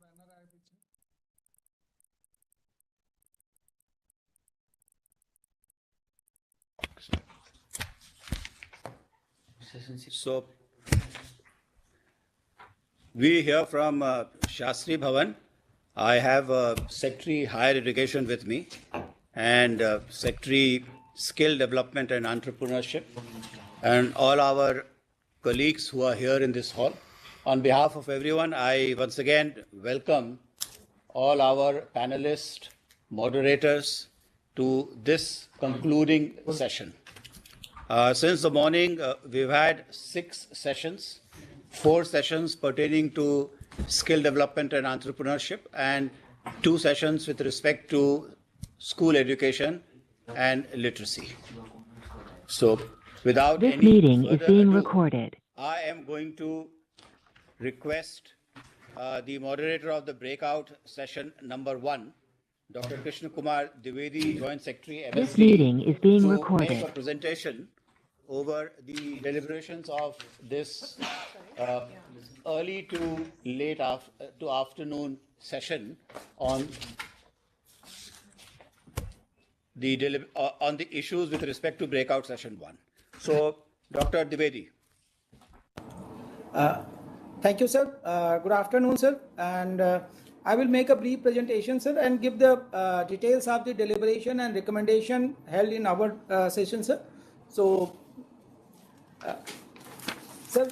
Banner आए पीछे। So, we hear from Shastri Bhavan. I have Secretary Higher Education with me and Secretary Skill Development and Entrepreneurship and all our colleagues who are here in this hall. On behalf of everyone, I once again welcome all our panelists, moderators to this concluding session. Since the morning, we've had 6 sessions, 4 sessions pertaining to skill development and entrepreneurship, and 2 sessions with respect to school education and literacy. So, without this any meeting is being ado, recorded. I am going to request the moderator of the breakout session number 1, Dr. Krishna Kumar Dwivedi, Joint Secretary, MSD, This meeting is being to recorded. make a presentation over the deliberations of this early to late to afternoon session on the issues with respect to breakout session 1. So, Dr. Dwivedi. Thank you, sir. Good afternoon, sir. And I will make a brief presentation, sir, and give the details of the deliberation and recommendation held in our session, sir. So, sir,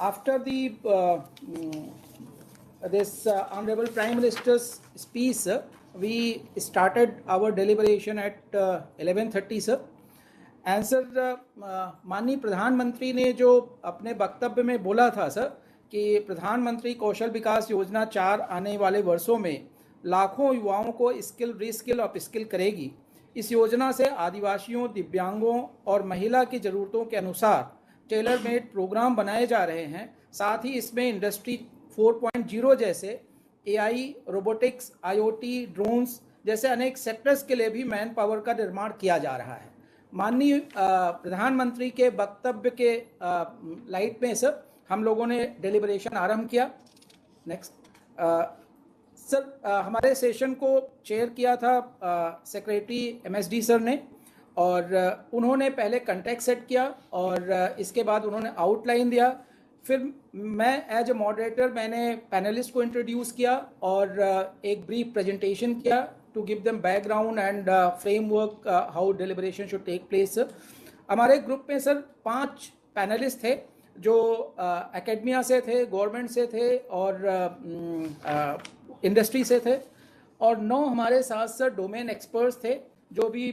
after the this Honorable Prime Minister's speech, sir, we started our deliberation at 11:30, sir. And sir माननीय प्रधानमंत्री ने जो अपने वक्तव्य में बोला था sir कि प्रधानमंत्री कौशल विकास योजना 4 आने वाले वर्षों में लाखों युवाओं को स्किल रीस्किल और अपस्किल करेगी। इस योजना से आदिवासियों, दिव्यांगों और महिला की ज़रूरतों के अनुसार टेलर मेड प्रोग्राम बनाए जा रहे हैं। साथ ही इसमें इंडस्ट्री 4.0 जैसे AI, रोबोटिक्स, IoT, ड्रोन्स जैसे अनेक सेक्टर्स के लिए भी मैन पावर का निर्माण किया जा रहा है। माननीय प्रधानमंत्री के वक्तव्य के लाइट में सर हम लोगों ने डेलिब्रेशन आरंभ किया। नेक्स्ट सर हमारे सेशन को चेयर किया था सेक्रेटरी MSD सर ने, और उन्होंने पहले कंटेक्स्ट सेट किया और इसके बाद उन्होंने आउटलाइन दिया। फिर मैं एज ए मॉडरेटर मैंने पैनलिस्ट को इंट्रोड्यूस किया और एक ब्रीफ प्रेजेंटेशन किया to give them background and framework how deliberation should take place. हमारे ग्रुप में सर 5 पैनलिस्ट थे जो एकेडमिया से थे, गवर्नमेंट से थे और इंडस्ट्री से थे, और 9 हमारे साथ सर डोमेन एक्सपर्ट्स थे जो भी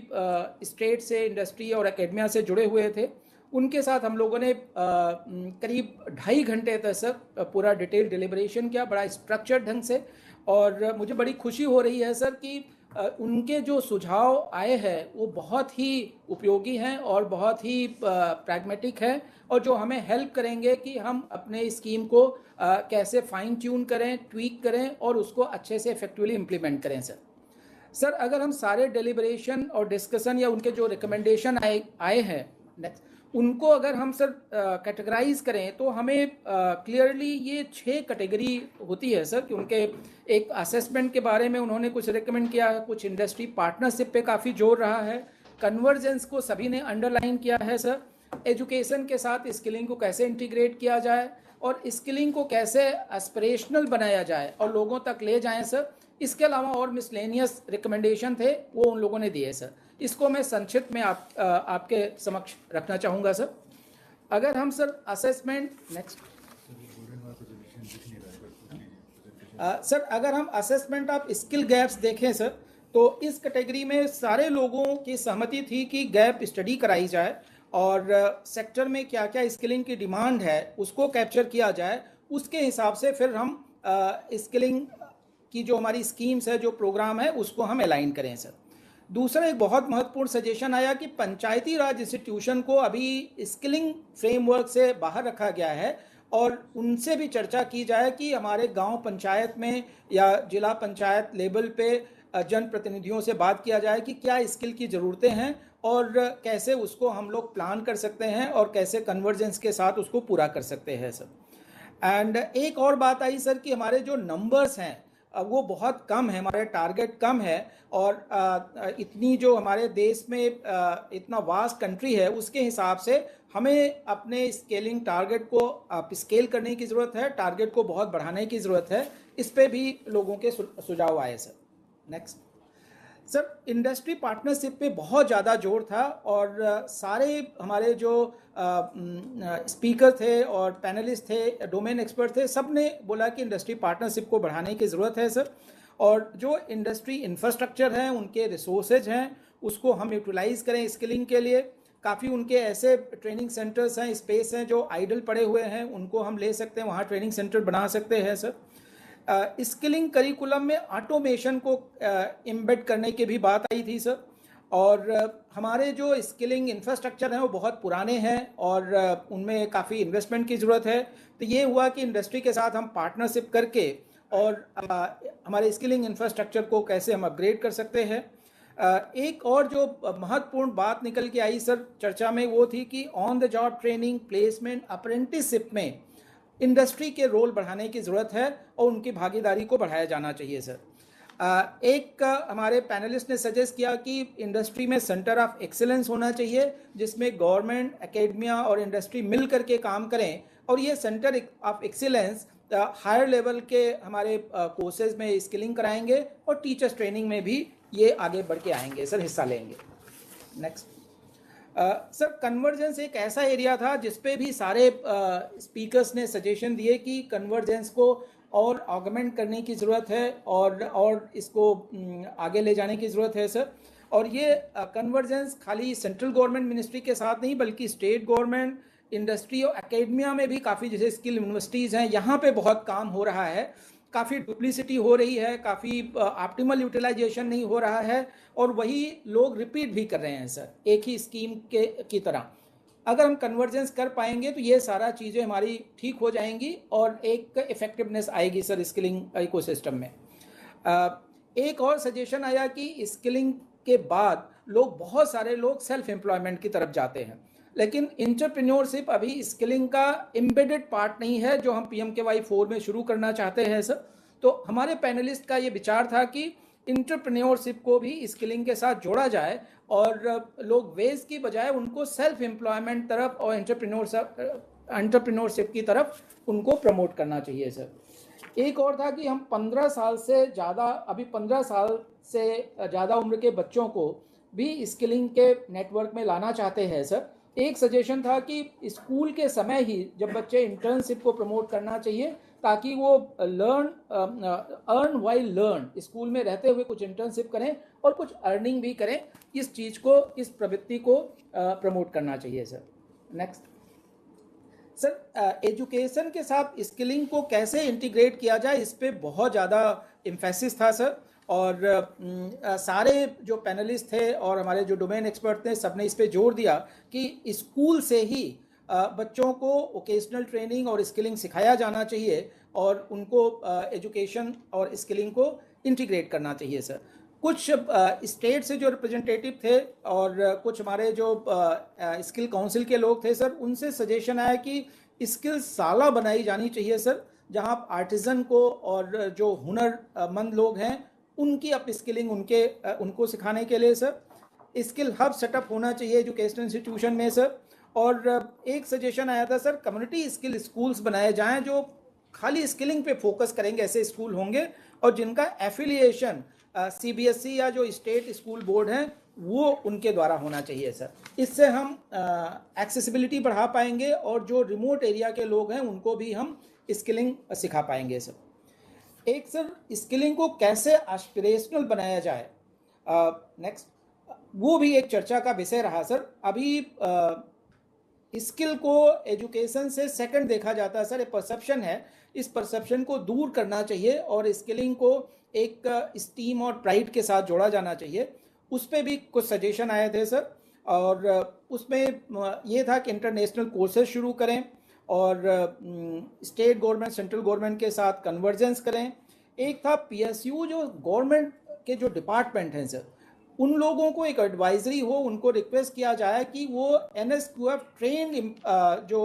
स्टेट से, इंडस्ट्री और एकेडमिया से जुड़े हुए थे। उनके साथ हम लोगों ने करीब 2.5 घंटे तक सर पूरा डिटेल डिलिब्रेशन किया, बड़ा स्ट्रक्चर्ड ढंग से। और मुझे बड़ी खुशी हो रही है सर कि उनके जो सुझाव आए हैं वो बहुत ही उपयोगी हैं और बहुत ही प्रैग्मेटिक हैं, और जो हमें हेल्प करेंगे कि हम अपने स्कीम को कैसे फाइन ट्यून करें, ट्वीक करें और उसको अच्छे से इफेक्टिवली इम्प्लीमेंट करें। सर अगर हम सारे डेलिब्रेशन और डिस्कशन या उनके जो रिकमेंडेशन आए हैं नेक्स्ट, उनको अगर हम सर कैटेगराइज करें तो हमें क्लियरली ये 6 कैटेगरी होती है सर कि उनके एक असेसमेंट के बारे में उन्होंने कुछ रिकमेंड किया है, कुछ इंडस्ट्री पार्टनरशिप पे काफ़ी जोर रहा है, कन्वर्जेंस को सभी ने अंडरलाइन किया है सर, एजुकेशन के साथ स्किलिंग को कैसे इंटीग्रेट किया जाए और स्किलिंग को कैसे एस्पिरेशनल बनाया जाए और लोगों तक ले जाएं सर। इसके अलावा और मिसलेनियस रिकमेंडेशन थे वो उन लोगों ने दिए सर। इसको मैं संक्षिप्त में आपके समक्ष रखना चाहूँगा सर। अगर हम सर असेसमेंट नेक्स्ट सर अगर हम असेसमेंट ऑफ स्किल गैप्स देखें सर तो इस कैटेगरी में सारे लोगों की सहमति थी कि गैप स्टडी कराई जाए और सेक्टर में क्या क्या स्किलिंग की डिमांड है उसको कैप्चर किया जाए। उसके हिसाब से फिर हम स्किलिंग की जो हमारी स्कीम्स है, जो प्रोग्राम है, उसको हम अलाइन करें सर। दूसरा एक बहुत महत्वपूर्ण सजेशन आया कि पंचायती राज इंस्टीट्यूशन को अभी स्किलिंग फ्रेमवर्क से बाहर रखा गया है और उनसे भी चर्चा की जाए कि हमारे गांव पंचायत में या जिला पंचायत लेवल पे जनप्रतिनिधियों से बात किया जाए कि क्या स्किल की ज़रूरतें हैं और कैसे उसको हम लोग प्लान कर सकते हैं और कैसे कन्वर्जेंस के साथ उसको पूरा कर सकते हैं सर। एंड एक और बात आई सर कि हमारे जो नंबर्स हैं वो बहुत कम है, हमारे टारगेट कम है और इतनी जो हमारे देश में इतना वास्ट कंट्री है उसके हिसाब से हमें अपने स्केलिंग टारगेट को स्केल करने की ज़रूरत है, टारगेट को बहुत बढ़ाने की ज़रूरत है। इस पे भी लोगों के सुझाव आए sir. Next sir, industry partnership पे बहुत ज़्यादा जोर था और सारे हमारे जो स्पीकर थे और पैनलिस्ट थे, डोमेन एक्सपर्ट थे, सब ने बोला कि इंडस्ट्री पार्टनरशिप को बढ़ाने की ज़रूरत है सर। और जो इंडस्ट्री इंफ्रास्ट्रक्चर हैं, उनके रिसोर्सेज हैं, उसको हम यूटिलाइज़ करें स्किलिंग के लिए। काफ़ी उनके ऐसे ट्रेनिंग सेंटर्स हैं, स्पेस हैं जो आइडल पड़े हुए हैं, उनको हम ले सकते हैं, वहाँ ट्रेनिंग सेंटर बना सकते हैं सर। स्किलिंग करिकुलम में ऑटोमेशन को एम्बेड करने की भी बात आई थी सर। और हमारे जो स्किलिंग इंफ्रास्ट्रक्चर हैं वो बहुत पुराने हैं और उनमें काफ़ी इन्वेस्टमेंट की ज़रूरत है। तो ये हुआ कि इंडस्ट्री के साथ हम पार्टनरशिप करके और हमारे स्किलिंग इंफ्रास्ट्रक्चर को कैसे हम अपग्रेड कर सकते हैं। एक और जो महत्वपूर्ण बात निकल के आई सर चर्चा में वो थी कि on the job training, placement, apprenticeship में इंडस्ट्री के रोल बढ़ाने की ज़रूरत है और उनकी भागीदारी को बढ़ाया जाना चाहिए सर। एक हमारे पैनलिस्ट ने सजेस्ट किया कि इंडस्ट्री में सेंटर ऑफ एक्सीलेंस होना चाहिए जिसमें गवर्नमेंट, एकेडमिया और इंडस्ट्री मिल करके काम करें और ये centre of excellence higher level के हमारे कोर्सेज में स्किलिंग कराएंगे और टीचर्स ट्रेनिंग में भी ये आगे बढ़ के आएंगे सर, हिस्सा लेंगे। नेक्स्ट सर, कन्वर्जेंस एक ऐसा एरिया था जिसपे भी सारे स्पीकर्स ने सजेशन दिए कि कन्वर्जेंस को और ऑगमेंट करने की ज़रूरत है और इसको आगे ले जाने की ज़रूरत है सर। और ये कन्वर्जेंस खाली सेंट्रल गवर्नमेंट मिनिस्ट्री के साथ नहीं बल्कि स्टेट गवर्नमेंट, इंडस्ट्री और एकेडमिया में भी काफ़ी जैसे स्किल यूनिवर्सिटीज़ हैं, यहाँ पे बहुत काम हो रहा है। काफ़ी डुप्लिसिटी हो रही है, काफ़ी ऑप्टिमल यूटिलाइजेशन नहीं हो रहा है और वही लोग रिपीट भी कर रहे हैं सर एक ही स्कीम की तरह। अगर हम कन्वर्जेंस कर पाएंगे तो ये सारा चीज़ें हमारी ठीक हो जाएंगी और एक इफेक्टिवनेस आएगी सर स्किलिंग इकोसिस्टम में। एक और सजेशन आया कि स्किलिंग के बाद बहुत सारे लोग सेल्फ एम्प्लॉयमेंट की तरफ जाते हैं, लेकिन एंटरप्रेन्योरशिप अभी स्किलिंग का एम्बेडेड पार्ट नहीं है जो हम PMKY 4 में शुरू करना चाहते हैं सर। तो हमारे पैनलिस्ट का ये विचार था कि एंटरप्रेन्योरशिप को भी स्किलिंग के साथ जोड़ा जाए और लोग वेज की बजाय उनको सेल्फ एम्प्लॉयमेंट तरफ और एंटरप्रेन्योरशिप की तरफ उनको प्रमोट करना चाहिए सर। एक और था कि हम 15 साल से ज़्यादा उम्र के बच्चों को भी स्किलिंग के नेटवर्क में लाना चाहते हैं सर। एक सजेशन था कि स्कूल के समय ही जब बच्चे इंटर्नशिप को प्रमोट करना चाहिए ताकि वो अर्न वाइल लर्न, स्कूल में रहते हुए कुछ इंटर्नशिप करें और कुछ अर्निंग भी करें। इस चीज़ को, इस प्रवृत्ति को प्रमोट करना चाहिए सर। नेक्स्ट सर, एजुकेशन के साथ स्किलिंग को कैसे इंटीग्रेट किया जाए इस पे बहुत ज़्यादा एम्फेसिस था सर। और सारे जो पैनलिस्ट थे और हमारे जो डोमेन एक्सपर्ट थे सबने इस पे जोर दिया कि स्कूल से ही बच्चों को वोकेशनल ट्रेनिंग और स्किलिंग सिखाया जाना चाहिए और उनको एजुकेशन और स्किलिंग को इंटीग्रेट करना चाहिए सर। कुछ स्टेट से जो रिप्रेजेंटेटिव थे और कुछ हमारे जो स्किल काउंसिल के लोग थे सर, उनसे सजेशन आया कि स्किल साला बनाई जानी चाहिए सर, जहां आर्टिजन को और जो हुनरमंद लोग हैं उनकी अप स्किलिंग उनको सिखाने के लिए सर स्किल हब सेटअप होना चाहिए एजुकेशनल इंस्टीट्यूशन में सर। और एक सजेशन आया था सर, कम्युनिटी स्किल स्कूल्स बनाए जाएं जो खाली स्किलिंग पे फोकस करेंगे, ऐसे स्कूल होंगे और जिनका एफिलिएशन CBSE या जो स्टेट स्कूल बोर्ड हैं वो उनके द्वारा होना चाहिए सर। इससे हम एक्सेसिबिलिटी बढ़ा पाएंगे और जो रिमोट एरिया के लोग हैं उनको भी हम स्किलिंग सिखा पाएंगे सर। एक सर, स्किलिंग को कैसे एस्पिरेशनल बनाया जाए, नेक्स्ट, वो भी एक चर्चा का विषय रहा सर। अभी स्किल को एजुकेशन से सेकंड देखा जाता है सर, एक परसेप्शन है, इस परसेप्शन को दूर करना चाहिए और स्किलिंग को एक स्टीम और प्राइड के साथ जोड़ा जाना चाहिए। उस पर भी कुछ सजेशन आए थे सर और उसमें ये था कि इंटरनेशनल कोर्सेज शुरू करें और स्टेट गवर्नमेंट, सेंट्रल गवर्नमेंट के साथ कन्वर्जेंस करें। एक था PSU जो गवर्नमेंट के जो डिपार्टमेंट हैं सर, उन लोगों को एक एडवाइजरी हो, उनको रिक्वेस्ट किया जाए कि वो NSQF ट्रेन जो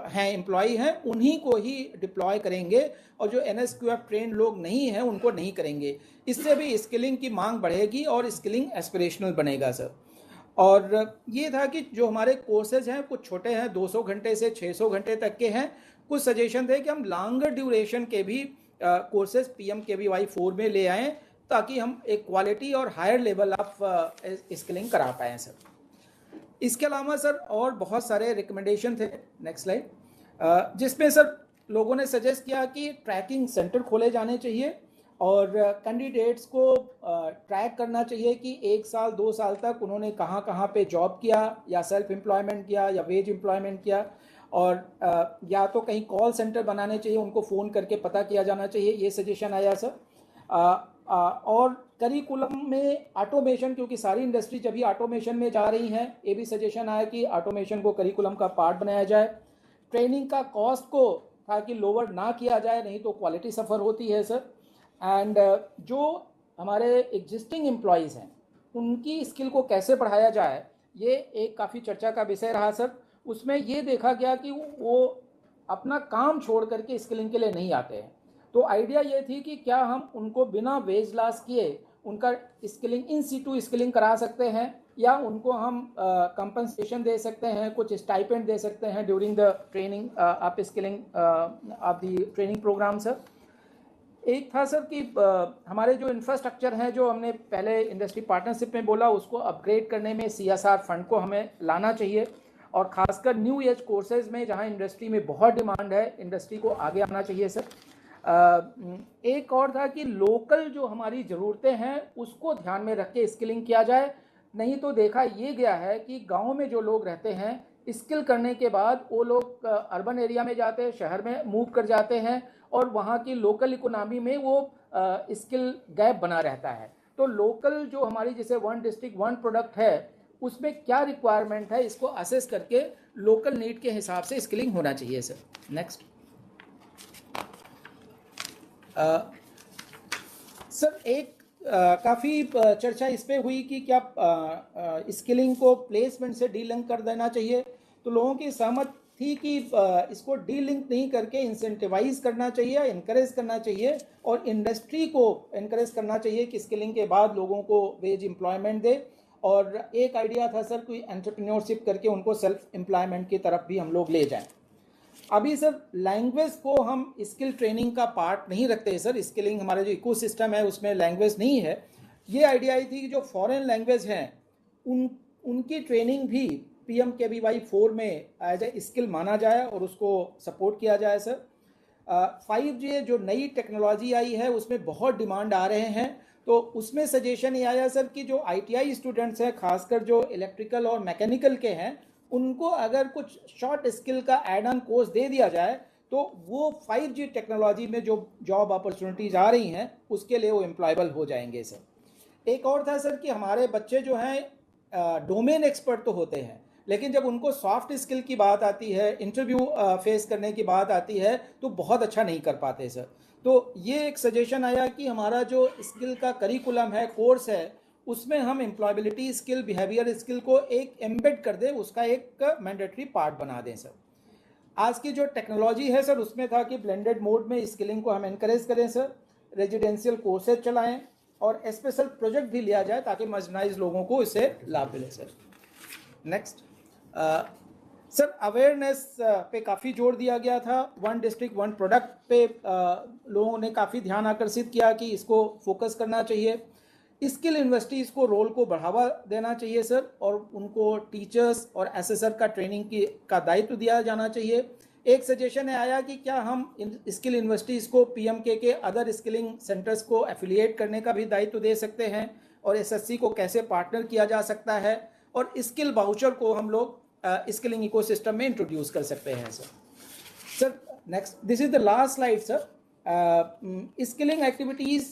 हैं एम्प्लॉय हैं उन्हीं को ही डिप्लॉय करेंगे, और जो NSQF ट्रेन लोग नहीं हैं उनको नहीं करेंगे। इससे भी स्किलिंग की मांग बढ़ेगी और स्किलिंग एस्पिरेशनल बनेगा सर। और ये था कि जो हमारे कोर्सेज हैं कुछ छोटे हैं, 200 घंटे से 600 घंटे तक के हैं। कुछ सजेशन थे कि हम लॉन्गर ड्यूरेशन के भी कोर्सेज PMKVY 4 में ले आएँ, ताकि हम एक क्वालिटी और हायर लेवल ऑफ स्किलिंग करा पाएँ सर। इसके अलावा सर और बहुत सारे रिकमेंडेशन थे, नेक्स्ट स्लाइड, जिसमें सर लोगों ने सजेस्ट किया कि ट्रैकिंग सेंटर खोले जाने चाहिए और कैंडिडेट्स को ट्रैक करना चाहिए कि 1 साल 2 साल तक उन्होंने कहाँ कहाँ पे जॉब किया, या सेल्फ एम्प्लॉयमेंट किया, या वेज एम्प्लॉयमेंट किया, और या तो कहीं कॉल सेंटर बनाने चाहिए, उनको फ़ोन करके पता किया जाना चाहिए, ये सजेशन आया सर। और करिकुलम में ऑटोमेशन, क्योंकि सारी इंडस्ट्री जब भी ऑटोमेशन में जा रही हैं, ये भी सजेशन आया कि ऑटोमेशन को करिकुलम का पार्ट बनाया जाए। ट्रेनिंग का कॉस्ट को ताकि लोअर ना किया जाए, नहीं तो क्वालिटी सफ़र होती है सर। एंड जो हमारे एग्जिस्टिंग एम्प्लॉयज़ हैं उनकी स्किल को कैसे बढ़ाया जाए, ये एक काफ़ी चर्चा का विषय रहा सर। उसमें ये देखा गया कि वो अपना काम छोड़ करके स्किलिंग के लिए नहीं आते हैं, तो आइडिया ये थी कि क्या हम उनको बिना वेज लॉस किए उनका स्किलिंग इन सिटू स्किलिंग करा सकते हैं, या उनको हम कंपनसेशन दे सकते हैं, कुछ स्टाइपेंड दे सकते हैं during the training of skilling of the training programme sir. एक था सर कि हमारे जो इंफ्रास्ट्रक्चर हैं, जो हमने पहले इंडस्ट्री पार्टनरशिप में बोला, उसको अपग्रेड करने में CSR फंड को हमें लाना चाहिए, और ख़ासकर न्यू एज कोर्सेज में जहां इंडस्ट्री में बहुत डिमांड है, इंडस्ट्री को आगे आना चाहिए सर। एक और था कि लोकल जो हमारी ज़रूरतें हैं उसको ध्यान में रख के स्किलिंग किया जाए। नहीं तो देखा ये गया है कि गांव में जो लोग रहते हैं, स्किल करने के बाद वो लोग अर्बन एरिया में जाते हैं, शहर में मूव कर जाते हैं, और वहाँ की लोकल इकोनॉमी में वो स्किल गैप बना रहता है। तो लोकल जो हमारी जैसे 1 डिस्ट्रिक्ट 1 प्रोडक्ट है, उसमें क्या रिक्वायरमेंट है, इसको असेस करके लोकल नीड के हिसाब से स्किलिंग होना चाहिए सर। नेक्स्ट सर, एक काफ़ी चर्चा इस पे हुई कि क्या स्किलिंग को प्लेसमेंट से डीलिंक कर देना चाहिए। तो लोगों की सहमत थी कि इसको डीलिंक नहीं करके इंसेंटिवाइज करना चाहिए, इनकरेज करना चाहिए, और इंडस्ट्री को इनकरेज करना चाहिए कि स्किलिंग के बाद लोगों को वेज एम्प्लॉयमेंट दे। और एक आइडिया था सर कोई एंटरप्रेन्योरशिप करके उनको सेल्फ एम्प्लॉयमेंट की तरफ भी हम लोग ले जाएं। अभी सर लैंग्वेज को हम स्किल ट्रेनिंग का पार्ट नहीं रखते सर, स्किलिंग हमारे जो इकोसिस्टम है उसमें लैंग्वेज नहीं है। ये आइडिया आई थी कि जो फॉरेन लैंग्वेज हैं उनकी ट्रेनिंग भी PMKVY 4 में एज ए स्किल माना जाए और उसको सपोर्ट किया जाए सर। 5G जो नई टेक्नोलॉजी आई है उसमें बहुत डिमांड आ रहे हैं, तो उसमें सजेशन ये आया सर कि जो ITI स्टूडेंट्स हैं, खासकर जो इलेक्ट्रिकल और मैकेनिकल के हैं, उनको अगर कुछ शॉर्ट स्किल का एड ऑन कोर्स दे दिया जाए तो वो 5G टेक्नोलॉजी में जो जॉब अपॉर्चुनिटीज आ रही हैं उसके लिए वो एम्प्लॉयबल हो जाएंगे सर। एक और था सर कि हमारे बच्चे जो हैं डोमेन एक्सपर्ट तो होते हैं, लेकिन जब उनको सॉफ्ट स्किल की बात आती है, इंटरव्यू फेस करने की बात आती है, तो बहुत अच्छा नहीं कर पाते सर। तो ये एक सजेशन आया कि हमारा जो स्किल का करिकुलम है, कोर्स है, उसमें हम एम्प्लॉयबिलिटी स्किल, बिहेवियर स्किल को एक एम्बेड कर दें, उसका एक मैंडेटरी पार्ट बना दें सर। आज की जो टेक्नोलॉजी है सर उसमें था कि ब्लेंडेड मोड में स्किलिंग को हम एनकरेज करें सर, रेजिडेंशियल कोर्सेज चलाएं और स्पेशल प्रोजेक्ट भी लिया जाए ताकि मार्जिनाइज लोगों को इससे लाभ मिले सर। नेक्स्ट सर, अवेयरनेस पे काफ़ी जोर दिया गया था। 1 डिस्ट्रिक्ट 1 प्रोडक्ट पे लोगों ने काफ़ी ध्यान आकर्षित किया कि इसको फोकस करना चाहिए। स्किल यूनिवर्सिटीज़ को रोल को बढ़ावा देना चाहिए सर, और उनको टीचर्स और एसेसर का ट्रेनिंग का दायित्व दिया जाना चाहिए। एक सजेशन आया कि क्या हम स्किल यूनिवर्सिटीज़ को PMK के अदर स्किलिंग सेंटर्स को एफिलिएट करने का भी दायित्व दे सकते हैं, और SSC को कैसे पार्टनर किया जा सकता है, और स्किल वाउचर को हम लोग स्किलिंग इकोसिस्टम में इंट्रोड्यूस कर सकते हैं sir. Next, this is the last slide sir. Skilling activities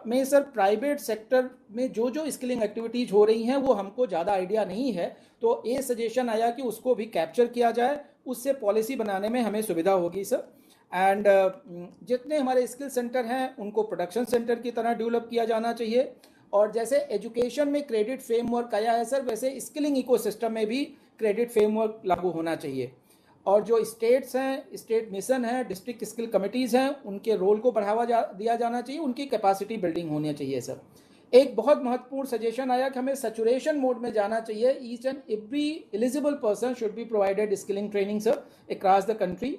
में सर प्राइवेट सेक्टर में जो स्किलिंग एक्टिविटीज़ हो रही हैं वो हमको ज़्यादा आइडिया नहीं है, तो ये सजेशन आया कि उसको भी कैप्चर किया जाए, उससे पॉलिसी बनाने में हमें सुविधा होगी सर। एंड जितने हमारे स्किल सेंटर हैं उनको प्रोडक्शन सेंटर की तरह डेवलप किया जाना चाहिए, और जैसे एजुकेशन में क्रेडिट फ्रेमवर्क आया है सर, वैसे स्किलिंग इकोसिस्टम में भी क्रेडिट फ्रेमवर्क लागू होना चाहिए। और जो स्टेट्स हैं, स्टेट मिशन है, डिस्ट्रिक्ट स्किल कमिटीज़ हैं, उनके रोल को बढ़ावा दिया जाना चाहिए, उनकी कैपेसिटी बिल्डिंग होनी चाहिए सर। एक बहुत महत्वपूर्ण सजेशन आया कि हमें सैचुरेशन मोड में जाना चाहिए। Each and every eligible person should be provided skilling training sir across the country.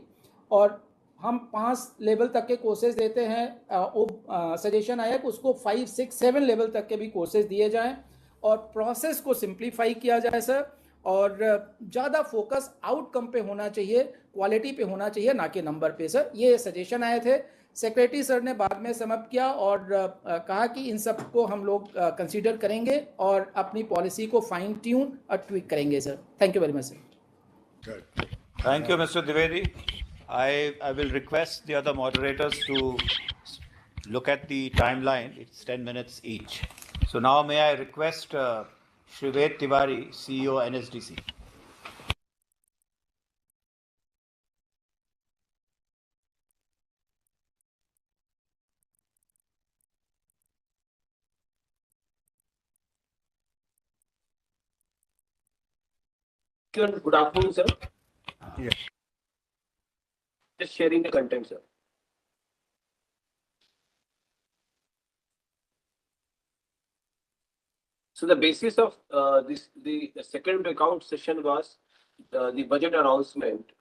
और हम 5 लेवल तक के कोर्सेज देते हैं। सजेशन आया कि उसको 5, 6, 7 लेवल तक के भी कोर्सेज दिए जाएं और प्रोसेस को सिंप्लीफाई किया जाए सर। और ज़्यादा फोकस आउटकम पे होना चाहिए, क्वालिटी पे होना चाहिए, ना कि नंबर पे सर। ये सजेशन आए थे। सेक्रेटरी सर ने बाद में समअप किया और कहा कि इन सब को हम लोग कंसीडर करेंगे और अपनी पॉलिसी को फाइन ट्यून और ट्विक करेंगे sir. Thank you very much sir. Thank you, Mr. Dwivedi. I will request the other moderators to look at the timeline. It's 10 minutes each. So now may I request Shrived Tiwari, CEO NSDC. Good afternoon, sir. Yes. Just sharing the content, sir. So the basis of the second breakout session was the budget announcement.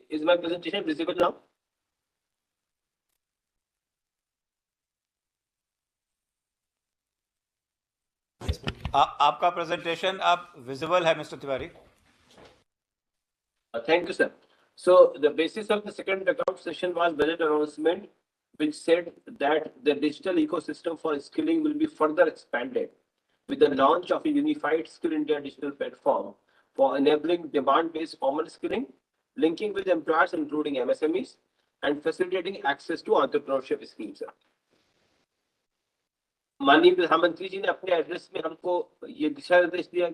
Is my presentation visible now? आपका presentation अब visible है, Mr. Tiwari. Thank you, sir. So the basis of the second breakout session was budget announcement, which said that the digital ecosystem for skilling will be further expanded with the launch of a unified Skill India digital platform for enabling demand-based formal skilling, linking with employers including MSMEs, and facilitating access to entrepreneurship schemes, sir. माननीय प्रधानमंत्री जी ने अपने address में हमको ये दिशा निर्देश दिया,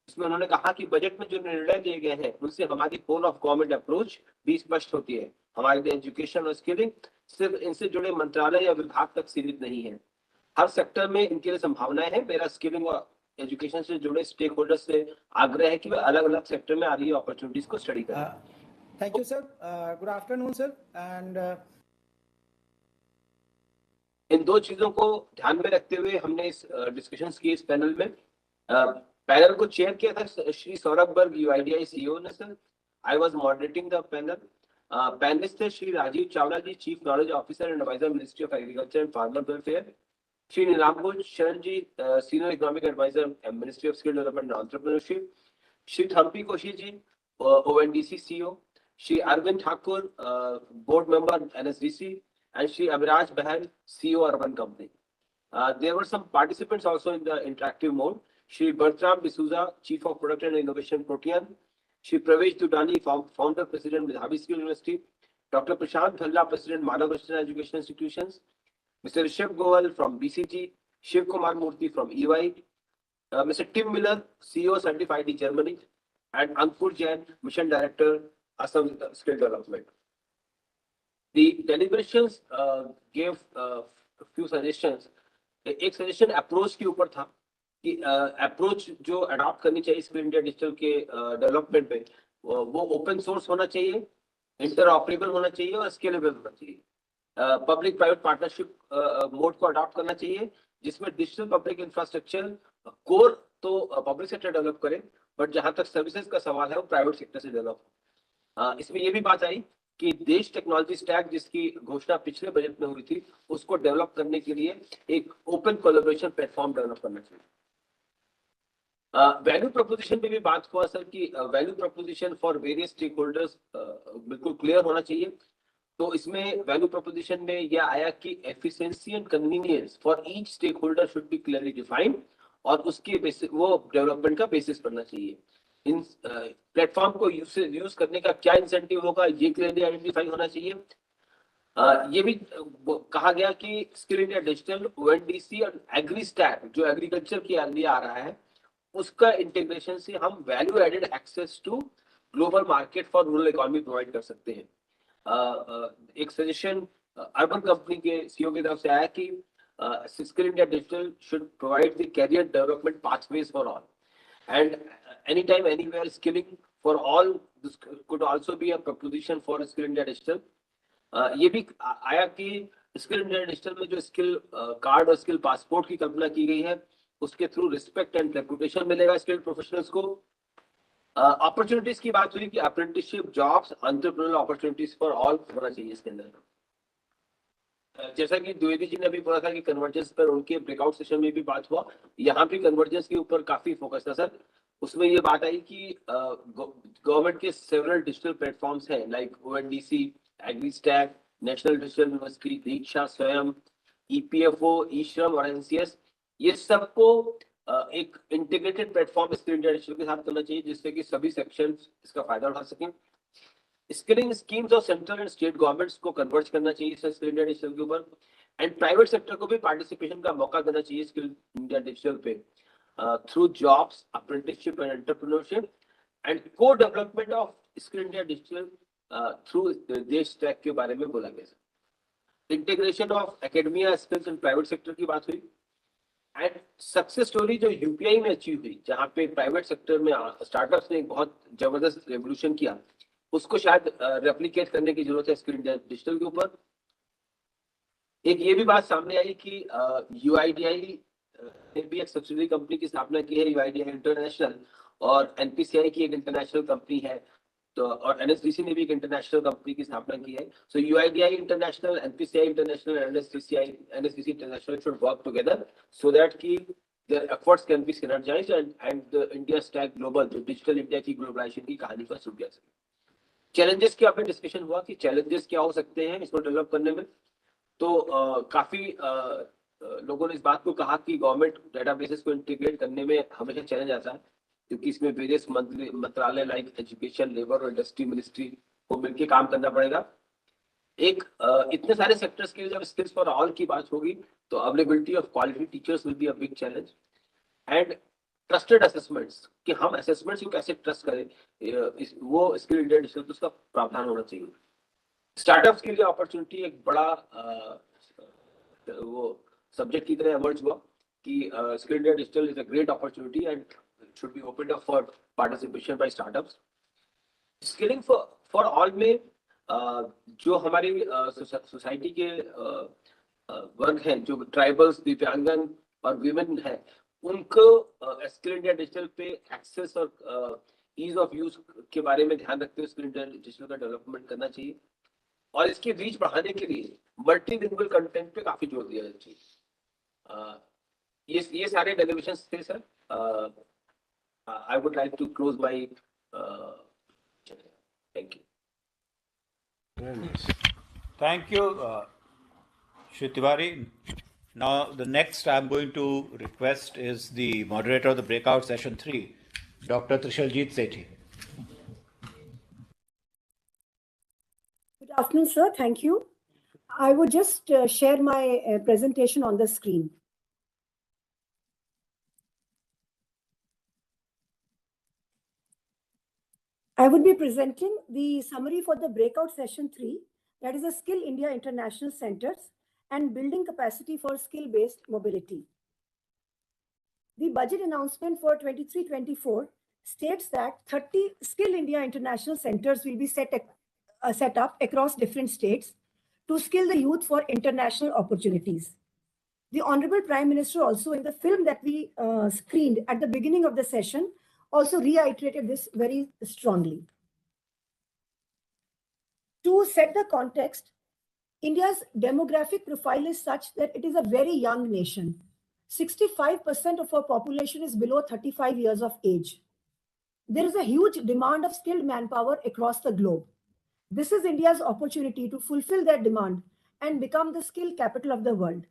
इसमें उन्होंने कहा कि बजट में जो निर्णय लिए गए हैं उनसे हमारी होल ऑफ गवर्नमेंट अप्रोच भी स्पष्ट होती है। हमारे लिए एजुकेशन और स्किलिंग सिर्फ इनसे जुड़े मंत्रालय या विभाग तक सीमित नहीं है, हर सेक्टर में इनके लिए संभावनाएं हैं। मेरा स्किलिंग और एजुकेशन से जुड़े स्टेक होल्डर्स से आग्रह है कि वे अलग अलग सेक्टर में आ रही अपॉर्चुनिटीज को स्टडी करें। Thank you sir. Good afternoon sir. And in दो चीजों को ध्यान में रखते हुए हमने इस डिस्कशंस की इस पैनल में पैनल को चेयर किया था श्री सौरभ गर्ग यूआईडीआई सीईओ ने sir. I was moderating the panel. Panelists थे Shri Rajiv Chawla ji, chief knowledge officer and adviser ministry of agriculture and farmer welfare, Shri Nilambuj Sharan ji, senior economic adviser ministry of skill development and entrepreneurship, Shri Thampi Koshy ji, ONDC CEO, Shri Arvind Thakur, board member NSDC, and Shri Abhiraj Bahal, CEO Urban Company. There were some participants also in the interactive mode. Shri Bertram D'Souza, Chief of Product and Innovation, Protean. Shri Pravesh Dudani, Founder, President, Medhavi Skill University. Dr. Prashant Dhalla, President, Manav Rashtra Education Institutions. Mr. Rishabh Goel from BCG. Shiv Kumar Murthy from EY. Mr. Tim Miller, CEO, Certified in Germany. And Ankur Jain, Mission Director, Assam Skill Development. The deliberations gave a few suggestions. एक suggestion approach के ऊपर था कि approach जो adopt करनी चाहिए Skill India Digital के development में वो ओपन सोर्स होना चाहिए, इंटरऑपरेबल होना चाहिए और स्केलेबल होना चाहिए। पब्लिक प्राइवेट पार्टनरशिप मोड को अडॉप्ट करना चाहिए जिसमें डिजिटल पब्लिक इंफ्रास्ट्रक्चर कोर तो पब्लिक सेक्टर डेवलप करे, बट जहां तक सर्विसेज का सवाल है वो प्राइवेट सेक्टर से डेवलप हो। इसमें ये भी बात आई कि देश टेक्नोलॉजी स्टैक जिसकी घोषणा पिछले बजट में हुई थी उसको डेवलप करने के लिए एक ओपन कोलैबोरेशन प्लेटफॉर्म डेवलप करना चाहिए। वैल्यू प्रोपोजिशन पे भी बात हुआ सर कि value proposition for various stakeholders बिल्कुल क्लियर होना चाहिए। तो इसमें वैल्यू प्रोपोजिशन में यह आया कि efficiency and convenience for each stakeholder should be clearly defined और उसके बेसिस वो डेवलपमेंट का बेसिस बनना चाहिए। इन प्लेटफॉर्म को यूज करने का क्या इंसेंटिव होगा ये क्लियरली आइडेंटिफाई होना चाहिए। ये भी कहा गया कि स्किल इंडिया डिजिटल, ओएनडीसी और एग्री स्टैक जो एग्रीकल्चर के लिए आ रहा है, उसका इंटीग्रेशन से हम value added access to global market for rural economy provide कर सकते हैं। एक सजेशन अर्बन कंपनी के सीईओ की तरफ से आया कि skill India digital should provide the career development pathways for all, and anytime anywhere skilling for all, this could also be a proposition for skill india digital. ये भी आया कि स्किल इंडिया डिजिटल में जो स्किल कार्ड और skill passport की कल्पना की गई है, उसके थ्रू रिस्पेक्ट एंड रेपुटेशन मिलेगा स्किल प्रोफेशनल्स को। अपॉर्चुनिटीज की बात हुई कि apprenticeship jobs, entrepreneurial opportunities for all होना चाहिए इसके अंदर। जैसा कि द्विवेदी जी ने भी बोला था कि कन्वर्जेंस पर उनके ब्रेकआउट सेशन में भी बात हुआ, यहाँ भी कन्वर्जेंस के ऊपर काफी फोकस था सर। उसमें ये बात आई कि गवर्नमेंट के सेवरल डिजिटल प्लेटफॉर्म्स हैं like ONDC, AgriStack, National Digital University, Diksha Swayam, EPFO, e Shram और एनसीएस, ये सबको एक integrated platform Skill India Digital के साथ करना चाहिए, जिससे कि सभी सेक्शन इसका फायदा उठा सकें। स्किलिंग स्कीम्स और सेंट्रल एंड स्टेट गवर्नमेंट्स को कन्वर्ज करना चाहिए स्किल इंडिया डिजिटल के ऊपर, एंड प्राइवेट सेक्टर को भी पार्टिसिपेशन का मौका देना चाहिए स्किल इंडिया डिजिटल पे through jobs, apprenticeship and entrepreneurship, and को development of Skill India Digital through देश ट्रैक के बारे में बोला गया। Integration of academia skills and private sector की बात हुई, एंड सक्सेस स्टोरी जो यूपीआई में अचीव हुई, जहाँ पे प्राइवेट सेक्टर में स्टार्टअप्स ने बहुत जबरदस्त रेवोल्यूशन किया, उसको शायद रेप्लिकेट करने की जरूरत है स्किल इंडिया डिजिटल के ऊपर। एक ये भी बात सामने आई कि यूआईडीआई ने भी एक सब्सिडरी कंपनी की स्थापना की है, यूआईडीआई इंटरनेशनल, और एनपीसीआई की एक इंटरनेशनल कंपनी है, तो और एनएसडीसी ने भी एक इंटरनेशनल कंपनी की स्थापना की है। So UIDAI international, NPCI international, NSDC international should work together so that कि their efforts can be synergized and the India Stack Global, जो डिजिटल इंडिया की ग्लोबलाइजेशन की कहानी पर शुरू किया सके। चैलेंजेस की आपने डिस्कशन हुआ कि चैलेंजेस क्या हो सकते हैं इसको डेवलप करने में, तो काफी लोगों ने इस बात को कहा कि गवर्नमेंट डेटाबेसेस को इंटीग्रेट करने में हमेशा चैलेंज आता है, क्योंकि इसमें वेरियस मंत्रालय लाइक एजुकेशन, लेबर और इंडस्ट्री मिनिस्ट्री को मिलकर काम करना पड़ेगा। एक इतने सारे सेक्टर्स के लिए जब स्किल्स फॉर ऑल की बात होगी, तो availability of quality teachers will be a big challenge, and trusted assessments कि हम असेसमेंट्स को कैसे ट्रस्ट करें, वो स्किल इंडिया डिजिटल तो उसका प्रावधान होना चाहिए। स्टार्टअप्स के लिए अपॉर्चुनिटी एक बड़ा वो सब्जेक्ट की तरह एमर्ज हुआ कि skill India digital is a great opportunity and should be opened up for participation by startups. Skilling for all में जो हमारी सोसाइटी के वर्ग हैं, जो ट्राइबल्स, दिव्यांगन और विमेन है, उनको स्किल इंडिया डिजिटल पे एक्सेस और ईज ऑफ यूज के बारे में ध्यान रखते हुए स्किल इंडिया डिजिटल का डेवलपमेंट करना चाहिए, और इसकी रीच बढ़ाने के लिए मल्टीलिंगुअल कंटेंट पे काफी जोर दिया जाना चाहिए। ये सारे डेरिवेशंस थे sir. I would like to close my thank you. Very nice. Thank you, Shri Tiwari. Now, the next I'm going to request is the moderator of the Breakout Session 3, Dr. Trishaljit Sethi. Good afternoon, sir. Thank you. I would just share my presentation on the screen. I would be presenting the summary for the Breakout Session 3, that is the Skill India International Centers and building capacity for skill-based mobility. The budget announcement for 23-24 states that 30 Skill India International Centers will be set up across different states to skill the youth for international opportunities. The Honorable Prime Minister also, in the film that we screened at the beginning of the session, also reiterated this very strongly. To set the context, India's demographic profile is such that it is a very young nation. 65% of our population is below 35 years of age. There is a huge demand of skilled manpower across the globe. This is India's opportunity to fulfill that demand and become the skill capital of the world.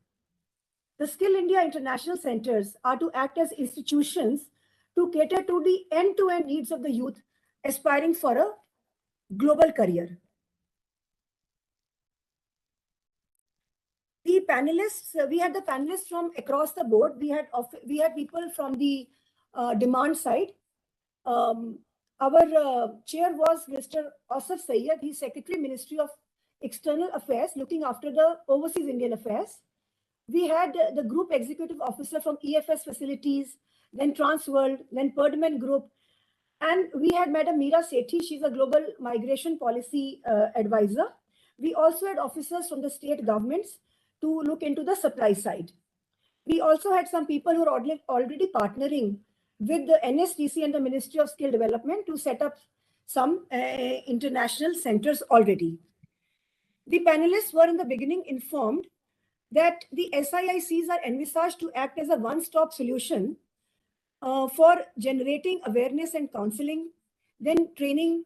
The Skill India International Centers are to act as institutions to cater to the end-to-end needs of the youth aspiring for a global career. The panelists, we had the panelists from across the board. We had people from the demand side. Our chair was Mr. Asif Sayyed. He's Secretary, Ministry of External Affairs, looking after the overseas Indian affairs. We had the Group Executive Officer from EFS Facilities, then Transworld, then Perdman Group. And we had Madam Meera Sethi. She's a Global Migration Policy Advisor. We also had officers from the state governments to look into the supply side. We also had some people who are already partnering with the NSDC and the Ministry of Skill Development to set up some international centers already. The panelists were in the beginning informed that the SIICs are envisaged to act as a one-stop solution for generating awareness and counseling, then training,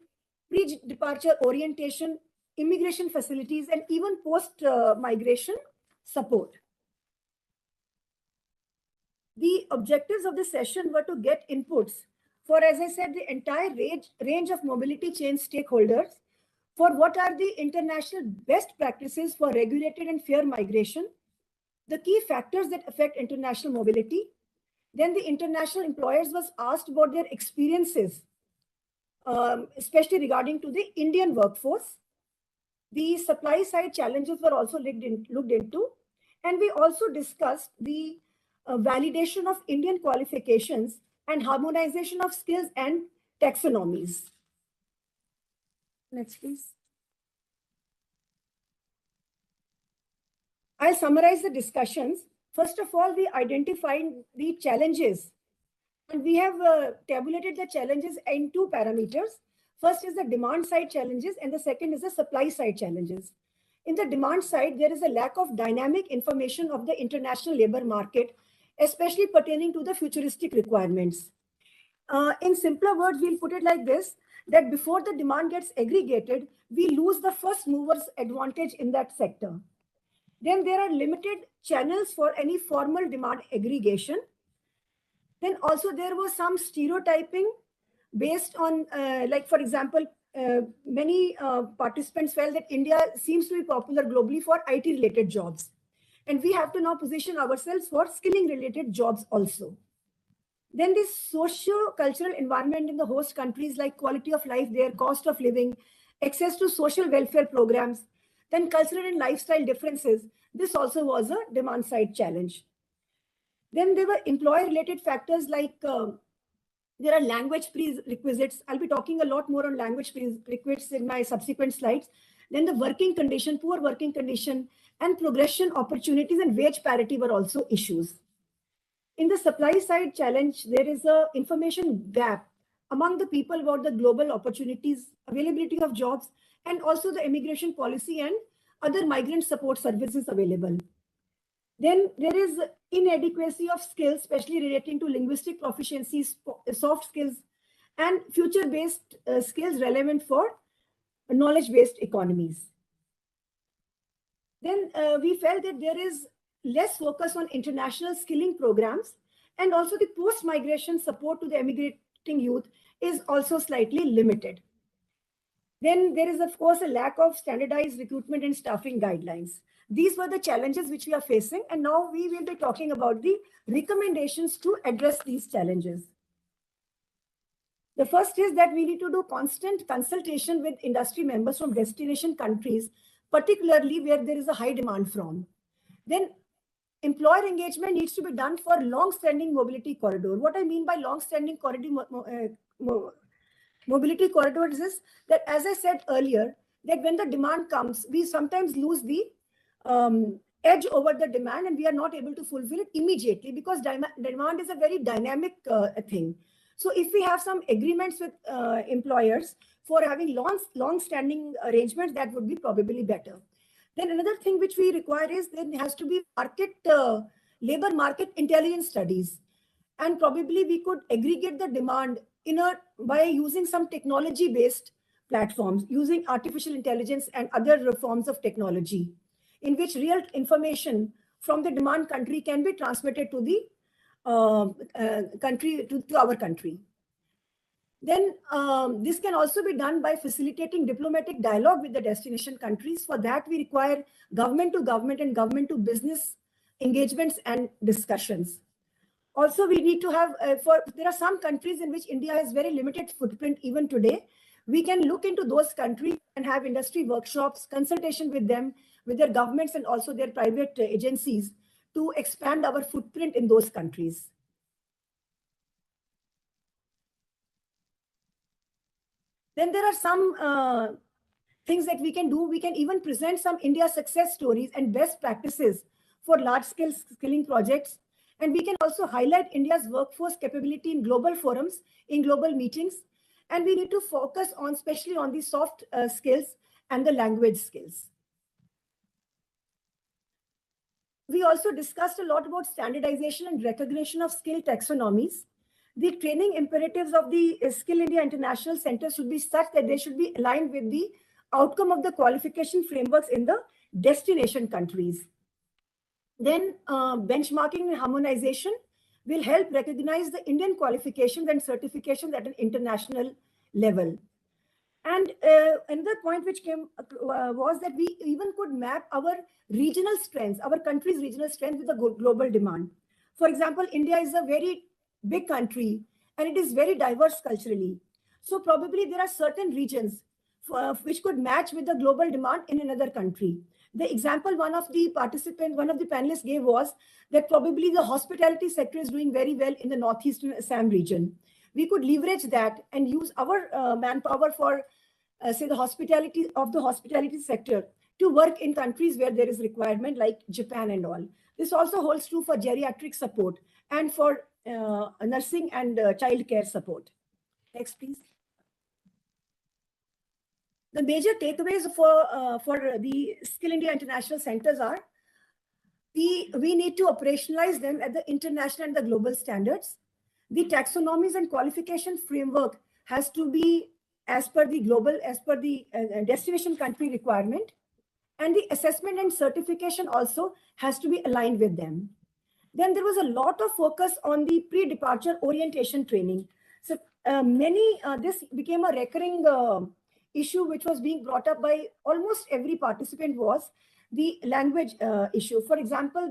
pre-departure orientation, immigration facilities, and even post-migration support. The objectives of the session were to get inputs for, as I said, the entire range of mobility chain stakeholders for what are the international best practices for regulated and fair migration, the key factors that affect international mobility. Then the international employers was asked about their experiences, especially regarding to the Indian workforce. The supply side challenges were also looked into. And we also discussed the validation of Indian qualifications and harmonization of skills and taxonomies. Next, please. I'll summarize the discussions. First of all, we identified the challenges, and we have tabulated the challenges in two parameters. First is the demand side challenges, and the second is the supply side challenges. In the demand side, there is a lack of dynamic information of the international labor market, especially pertaining to the futuristic requirements. In simpler words, we'll put it like this, that before the demand gets aggregated, we lose the first mover's advantage in that sector. Then there are limited channels for any formal demand aggregation. Then also there was some stereotyping based on, like for example, many participants felt that India seems to be popular globally for IT-related jobs. And we have to now position ourselves for skilling-related jobs also. Then this socio-cultural environment in the host countries, like quality of life there, cost of living, access to social welfare programs, then cultural and lifestyle differences. This also was a demand side challenge. Then there were employer-related factors like there are language prerequisites. I'll be talking a lot more on language prerequisites in my subsequent slides. Then the working condition, poor working condition, and progression opportunities and wage parity were also issues. In the supply side challenge, there is an information gap among the people about the global opportunities, availability of jobs, and also the immigration policy and other migrant support services available. Then there is inadequacy of skills, especially relating to linguistic proficiencies, soft skills, and future-based skills relevant for knowledge-based economies. Then we felt that there is less focus on international skilling programs, and also the post-migration support to the emigrating youth is also slightly limited. Then there is, of course, a lack of standardized recruitment and staffing guidelines. These were the challenges which we are facing, and now we will be talking about the recommendations to address these challenges. The first is that we need to do constant consultation with industry members from destination countries, particularly where there is a high demand from. Then employer engagement needs to be done for long-standing mobility corridor. What I mean by long-standing mobility corridors is that, as I said earlier, that when the demand comes, we sometimes lose the edge over the demand, and we are not able to fulfill it immediately because demand is a very dynamic thing. So if we have some agreements with employers for having long-standing arrangements, that would be probably better. Then another thing which we require is there has to be labor market intelligence studies. And probably we could aggregate the demand by using some technology-based platforms, using artificial intelligence and other forms of technology, in which real information from the demand country can be transmitted to the our country. Then this can also be done by facilitating diplomatic dialogue with the destination countries. For that, we require government to government and government to business engagements and discussions. Also, we need to have, there are some countries in which India has very limited footprint even today. We can look into those countries and have industry workshops, consultation with them, with their governments and also their private agencies to expand our footprint in those countries. Then there are some things that we can do. We can even present some India success stories and best practices for large-scale skilling projects. And we can also highlight India's workforce capability in global forums, in global meetings. And we need to focus on, especially on the soft skills and the language skills. We also discussed a lot about standardization and recognition of skill taxonomies. The training imperatives of the Skill India International Center should be such that they should be aligned with the outcome of the qualification frameworks in the destination countries. Then benchmarking and harmonization will help recognize the Indian qualifications and certifications at an international level. And another point which came was that we even could map our regional strengths, our country's regional strength with the global demand. For example, India is a very big country and it is very diverse culturally. So probably there are certain regions which could match with the global demand in another country. The example one of the panelists gave was that probably the hospitality sector is doing very well in the northeastern Assam region. We could leverage that and use our manpower for, say, the hospitality sector to work in countries where there is requirement, like Japan and all. This also holds true for geriatric support and for nursing and child care support. Next, please. The major takeaways for the Skill India International Centers are we need to operationalize them at the international and the global standards. The taxonomies and qualification framework has to be as per the destination country requirement, and the assessment and certification also has to be aligned with them. Then there was a lot of focus on the pre-departure orientation training. So this became a recurring issue which was being brought up by almost every participant was the language issue. For example,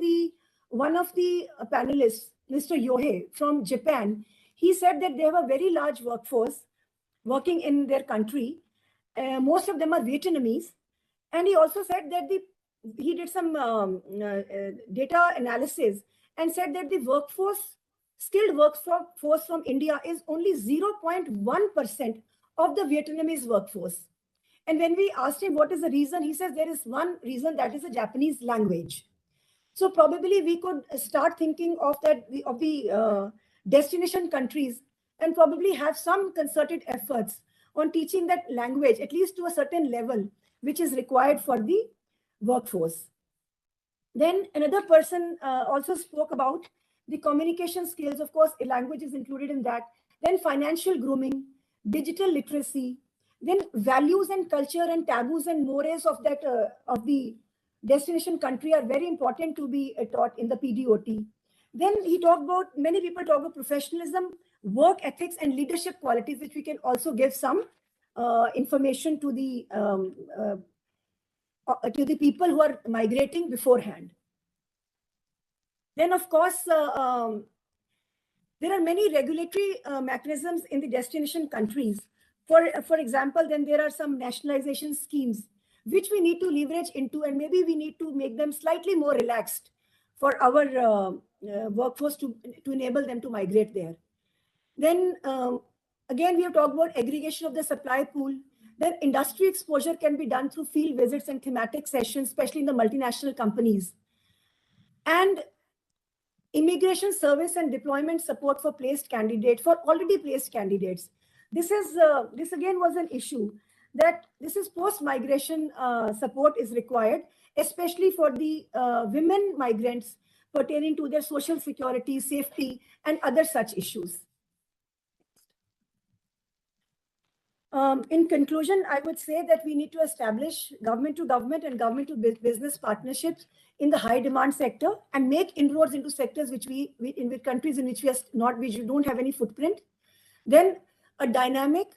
one of the panelists, Mr. Yohei from Japan, he said that they have a very large workforce working in their country. Most of them are Vietnamese. And he also said that he did some data analysis and said that the skilled workforce from India is only 0.1% of the Vietnamese workforce. And when we asked him what is the reason, he says there is one reason, that is the Japanese language. So probably we could start thinking of the destination countries and probably have some concerted efforts on teaching that language, at least to a certain level, which is required for the workforce. Then another person also spoke about the communication skills. Of course, language is included in that. Then financial grooming, digital literacy, then values and culture and taboos and mores of the destination country are very important to be taught in the PDOT. Then he talked about, many people talk about professionalism, work ethics, and leadership qualities, which we can also give some information to the people who are migrating beforehand. Then, of course, there are many regulatory mechanisms in the destination countries. For example, then there are some nationalization schemes which we need to leverage into, and maybe we need to make them slightly more relaxed for our workforce to enable them to migrate there. Then again, we have talked about aggregation of the supply pool. Then industry exposure can be done through field visits and thematic sessions, especially in the multinational companies. And immigration service and deployment support for already placed candidates. This again was an issue, that this is post-migration support is required, especially for the women migrants pertaining to their social security, safety, and other such issues. In conclusion, I would say that we need to establish government to government and government to business partnerships in the high demand sector and make inroads into sectors which in countries in which we don't have any footprint. Then a dynamic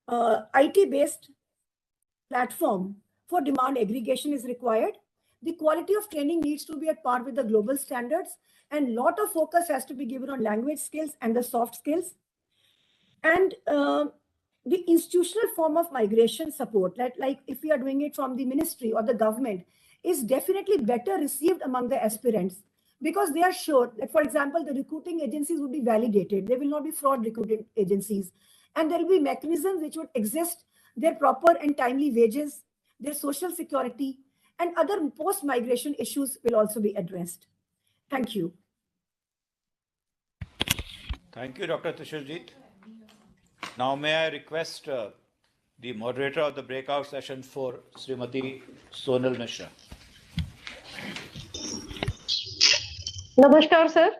IT-based platform for demand aggregation is required. The quality of training needs to be at par with the global standards, and lot of focus has to be given on language skills and the soft skills. And the institutional form of migration support, like if we are doing it from the ministry or the government, is definitely better received among the aspirants, because they are sure that, for example, the recruiting agencies would be validated. There will not be fraud recruiting agencies. And there will be mechanisms which would exist, their proper and timely wages, their social security, and other post-migration issues will also be addressed. Thank you. Thank you, Dr. Tushurjeet. Now may I request the moderator of the breakout session for Srimati Sonal Mishra. Namaskar, sir.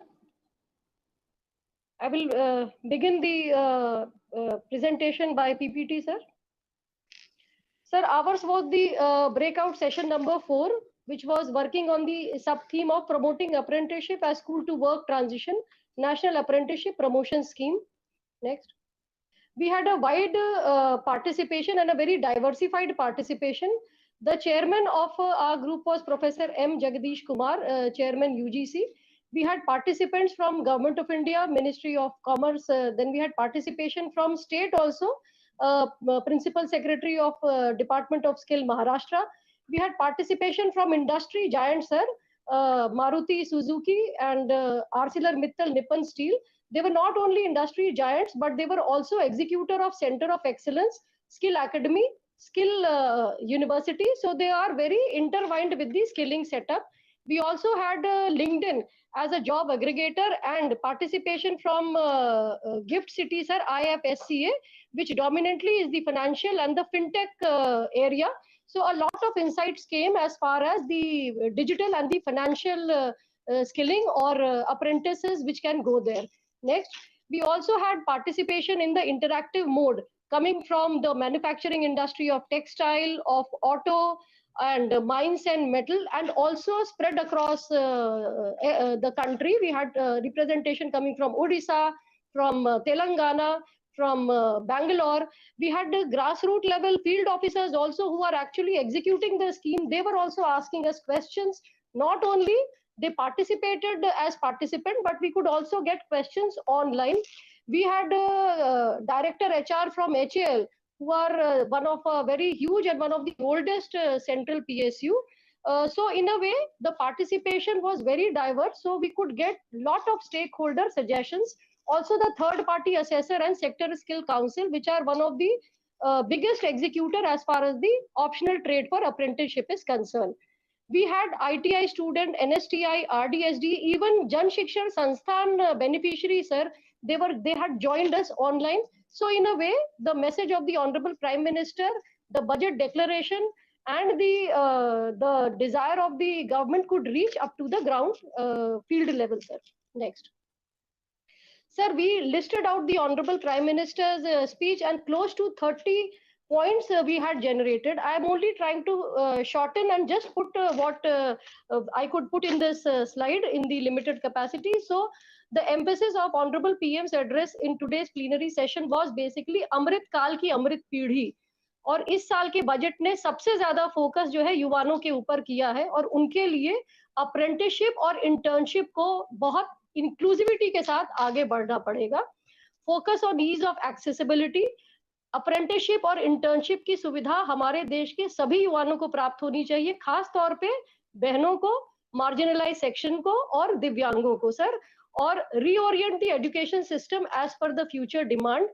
I will begin the presentation by PPT, sir. Sir, ours was the breakout session number 4, which was working on the sub-theme of promoting apprenticeship as school to work transition, National Apprenticeship Promotion Scheme. Next. We had a wide participation and a very diversified participation. The chairman of our group was Professor M. Jagadish Kumar, Chairman UGC. We had participants from Government of India, Ministry of Commerce. Then we had participation from state also, Principal Secretary of Department of Skill, Maharashtra. We had participation from industry giants, sir, Maruti Suzuki and ArcelorMittal Nippon Steel. They were not only industry giants, but they were also executor of Center of Excellence, Skill Academy, Skill University. So they are very intertwined with the skilling setup. We also had LinkedIn as a job aggregator and participation from Gift City, sir, IFSCA, which dominantly is the financial and the fintech area. So a lot of insights came as far as the digital and the financial skilling or apprentices which can go there. Next, we also had participation in the interactive mode coming from the manufacturing industry of textile, of auto, and mines and metal, and also spread across the country. We had representation coming from Odisha, from Telangana, from Bangalore. We had the grassroots level field officers also who are actually executing the scheme. They were also asking us questions. Not only they participated as participant, but we could also get questions online. We had Director HR from HAL, who are one of a very huge and one of the oldest central PSU. So in a way, the participation was very diverse. So we could get lot of stakeholder suggestions. Also the third party assessor and sector skill council, which are one of the biggest executor as far as the optional trade for apprenticeship is concerned. We had ITI student, NSTI, RDSD, even Jan Shikshan Sansthan beneficiaries, sir, they had joined us online. So in a way, the message of the Honorable Prime Minister, the budget declaration, and the desire of the government could reach up to the ground field level, sir. Next. Sir, we listed out the Honorable Prime Minister's speech, and close to 30 points we had generated. I am only trying to shorten and just put what I could put in this slide in the limited capacity. So the emphasis of Honorable PM's address in today's plenary session was basically Amrit Kal ki Amrit Peedhi. और इस साल के budget ने सबसे ज्यादा focus जो है युवाओं के ऊपर किया है, और उनके लिए अप्रेंटिसशिप और इंटर्नशिप को बहुत इंक्लूसिविटी के साथ आगे बढ़ना पड़ेगा. Focus on ease of accessibility. Apprenticeship और इंटर्नशिप की सुविधा हमारे देश के सभी युवाओं को प्राप्त होनी चाहिए, खास तौर पे बहनों को, मार्जिनलाइज सेक्शन को और दिव्यांगों को, सर. और reorient the education system as per the future demand.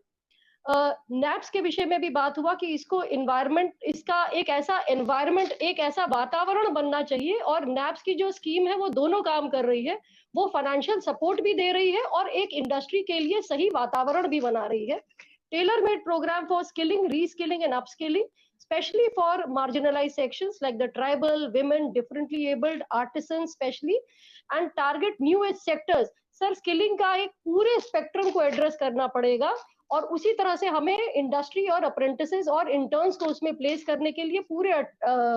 NAPS के विषय में भी बात हुआ कि इसको एनवायरनमेंट, इसका एक ऐसा एनवायरनमेंट, एक ऐसा वातावरण बनना चाहिए, और नैप्स की जो स्कीम है वो दोनों काम कर रही है. वो फाइनेंशियल सपोर्ट भी दे रही है और एक इंडस्ट्री के लिए सही वातावरण भी बना रही है. Tailor made programme for skilling, reskilling and upskilling, especially for marginalized sections like the tribal, women, differently abled, artisans especially, and target new age sectors. Sir, skilling का एक पूरे स्पेक्ट्रम को एड्रेस करना पड़ेगा, और उसी तरह से हमें इंडस्ट्री और अप्रेंटिसेस और इंटर्न्स को उसमें प्लेस करने के लिए पूरे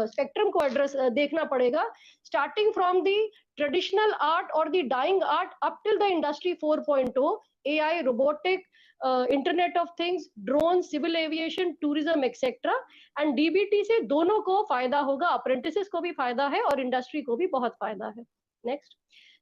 स्पेक्ट्रम को एड्रेस देखना पड़ेगा, starting from the traditional art और the dying art up till the industry 4.0, AI, robotic, internet of things, drone, civil aviation, tourism etcetera. And DBT से दोनों को फायदा होगा, अप्रेंटिसेस को भी फायदा है और इंडस्ट्री को भी बहुत फायदा है। नेक्स्ट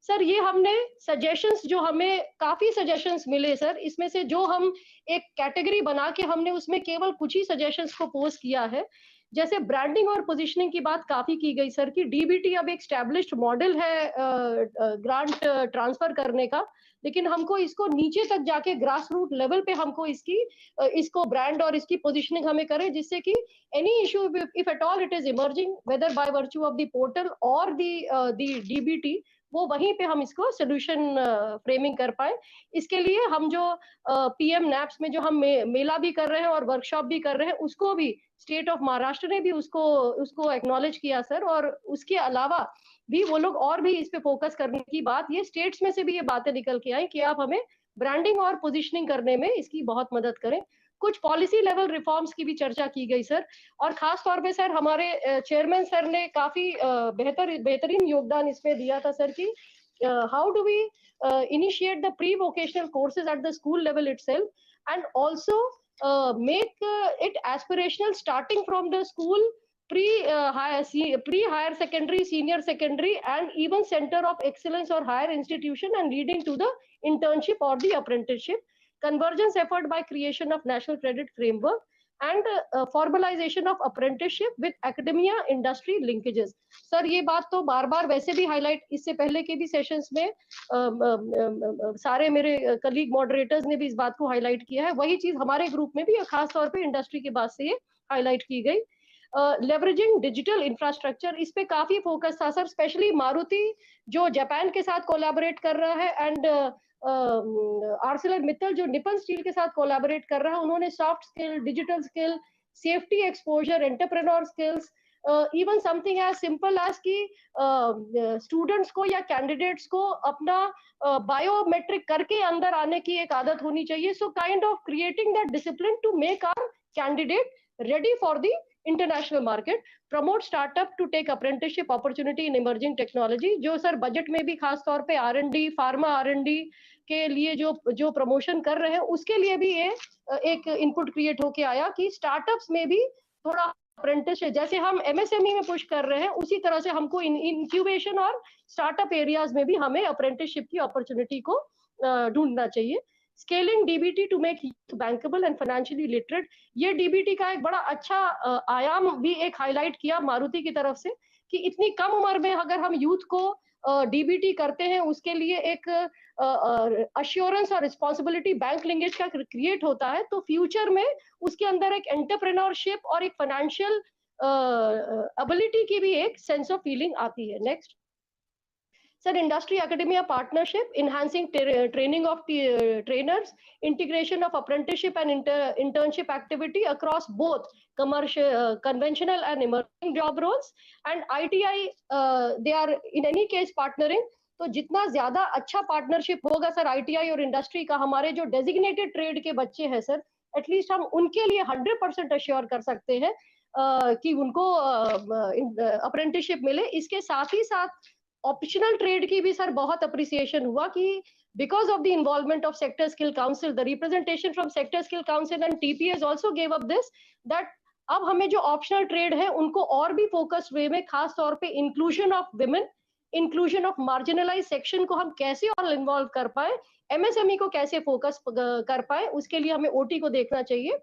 सर, ये हमने सजेशंस, जो हमें काफी सजेशंस मिले सर, इसमें से जो हम एक कैटेगरी बना के हमने उसमें केवल कुछ ही सजेशंस को पोस्ट किया है। जैसे ब्रांडिंग और पोजीशनिंग की बात काफी की गई सर, कि डीबीटी अब एक स्टैब्लिश्ड मॉडल है ग्रांट ट्रांसफर करने का, लेकिन हमको इसको नीचे तक जाके ग्रास रूट लेवल पे हमको इसको ब्रांड और इसकी पोजीशनिंग हमें करें, जिससे कि any issue if at all it is emerging whether by virtue of the portal और द डीबीटी, वो वहीं पे हम इसको सोल्यूशन फ्रेमिंग कर पाए। इसके लिए हम जो पीएम नैप्स में जो हम मेला भी कर रहे हैं और वर्कशॉप भी कर रहे हैं, उसको भी स्टेट ऑफ महाराष्ट्र ने भी उसको एक्नॉलेज किया सर, और उसके अलावा भी वो लोग और भी इस पे फोकस करने की बात, ये स्टेट्स में से भी ये बातें निकल के आई कि आप हमें ब्रांडिंग और पोजीशनिंग करने में इसकी बहुत मदद करें। कुछ पॉलिसी लेवल रिफॉर्म्स की भी चर्चा की गई सर, और खास तौर पे सर हमारे चेयरमैन सर ने काफी बेहतरीन योगदान इसमें दिया था सर, कि how do we initiate the pre vocational courses at the school level itself and also make it aspirational starting from the school, pre-higher secondary, senior secondary, and even center of excellence or higher institution, and leading to the internship or the apprenticeship. Convergence effort by creation of national credit framework and formalization of apprenticeship with academia industry linkages. Sir ये बात तो बार बार वैसे भी highlight इससे पहले के भी sessions में सारे मेरे कलीग मॉडरेटर्स ने भी इस बात को हाईलाइट किया है, वही चीज हमारे ग्रुप में भी खास तौर पे इंडस्ट्री के बात से ये हाईलाइट की गई। लेवरेजिंग डिजिटल इंफ्रास्ट्रक्चर, इस पे काफी फोकस था सर, स्पेशली मारुति जो जापान के साथ कोलैबोरेट कर रहा है, एंड आर्सेलरमित्तल जो निपन स्टील के साथ कोलैबोरेट कर रहा है, उन्होंने soft skill, digital skill, safety exposure, entrepreneur skills, even something as simple as कि स्टूडेंट्स को या कैंडिडेट्स को अपना बायोमेट्रिक करके अंदर आने की एक आदत होनी चाहिए। So kind of creating that discipline to make our candidate ready for the international market, promote startup to take apprenticeship opportunity in emerging technology, जो सर बजट में भी खास तौर पे R&D, फार्मा R&D के लिए जो प्रमोशन कर रहे हैं, उसके लिए भी ये एक इनपुट क्रिएट होके आया कि स्टार्टअप्स में भी थोड़ा अप्रेंटिसशिप, जैसे हम MSME में पुश कर रहे हैं, उसी तरह से हमको इंक्यूबेशन और स्टार्टअप एरियाज में भी हमें अप्रेंटिसशिप की अपॉर्चुनिटी को ढूंढना चाहिए। Scaling DBT to make youth bankable and financially literate, ये डीबीटी का एक बड़ा अच्छा आयाम भी एक हाईलाइट किया मारुति की तरफ से, कि इतनी कम उम्र में अगर हम यूथ को डीबीटी करते हैं, उसके लिए एक अश्योरेंस और रिस्पॉन्सिबिलिटी बैंक लिंकेज का क्रिएट होता है, तो फ्यूचर में उसके अंदर एक एंटरप्रेन्योरशिप और एक फाइनेंशियल एबिलिटी की भी एक सेंस ऑफ फीलिंग आती है। Next sir, industry academia partnership, enhancing training of trainers, integration of apprenticeship and internship activity across both commercial, conventional and emerging job roles, and ITI they are in any case partnering। तो जितना ज्यादा अच्छा partnership होगा sir ITI और industry का, हमारे जो designated trade के बच्चे हैं सर, एटलीस्ट हम उनके लिए 100% अश्योर कर सकते हैं कि उनको अप्रेंटिसशिप मिले। इसके साथ ही साथ ऑप्शनल ट्रेड की भी सर बहुत अप्रिसिएशन हुआ कि because of the involvement of sector skill council, the representation from sector skill council and TPS also gave up this, that अब हमें जो ऑप्शनल ट्रेड है उनको और भी फोकस्ड वे में, खास तौर पे inclusion of women, inclusion of marginalise section को हम कैसे और इन्वॉल्व कर पाए, MSME को कैसे फोकस कर पाए, उसके लिए हमें OT को देखना चाहिए।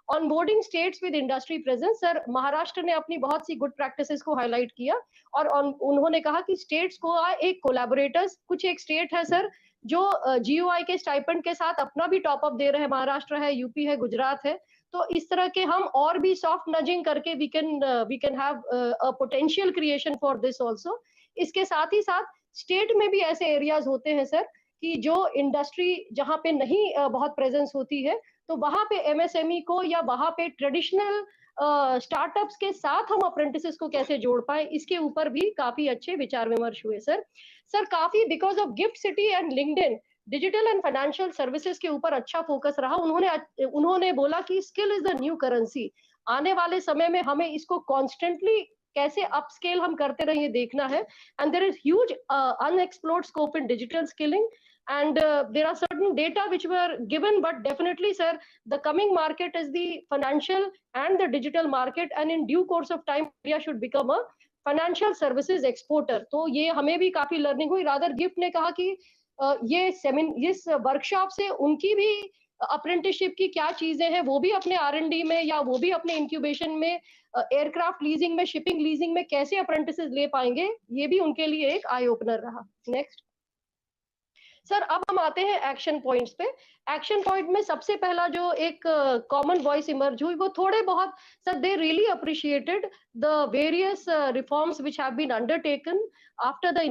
Onboarding states with industry presence, sir Maharashtra ने अपनी बहुत सी गुड प्रैक्टिसेस को हाईलाइट किया, और उन्होंने कहा कि स्टेट्स को एक कोलैबोरेटर्स, कुछ एक स्टेट है सर जो GOI के स्टाइपेंड के साथ अपना भी टॉप अप दे रहे हैं, महाराष्ट्र है, यूपी है, गुजरात है, तो इस तरह के हम और भी सॉफ्ट नजिंग करके we can have a potential creation for this also. इसके साथ ही साथ स्टेट में भी ऐसे एरियाज होते हैं सर कि जो इंडस्ट्री जहाँ पे नहीं बहुत प्रेजेंस होती है, तो वहां पे MSME को या वहां पे ट्रेडिशनल स्टार्टअप्स के साथ हम अप्रेंटिसेस को कैसे जोड़ पाए, इसके ऊपर भी काफी अच्छे विचार विमर्श हुए सर। काफी because of gift city and LinkedIn, digital and financial services के ऊपर अच्छा फोकस रहा। उन्होंने बोला कि skill is the new currency. आने वाले समय में हमें इसको कॉन्स्टेंटली कैसे अपस्केल हम करते रहे ये देखना है। And there is huge unexplored scope in digital skilling and there are certain data which were given, but definitely sir, the coming market is the financial and the digital market, and in due course of time India should become a financial services exporter. तो ये हमें भी काफी learning हुई। Rather gift ने कहा कि इस वर्कशॉप से उनकी भी अप्रेंटिसशिप की क्या चीजें हैं वो भी अपने R&D में या वो भी अपने इंक्यूबेशन में, एयरक्राफ्ट लीजिंग में, शिपिंग लीजिंग में कैसे अप्रेंटिसेस ले पाएंगे, ये भी उनके लिए एक आई ओपनर रहा। नेक्स्ट सर, अब हम आते हैं एक्शन पॉइंट्स पे। एक्शन पॉइंट में सबसे पहला जो एक कॉमन वॉइस इमर्ज हुई वो थोड़े बहुत, sir they really appreciated the various reforms which have been undertaken after the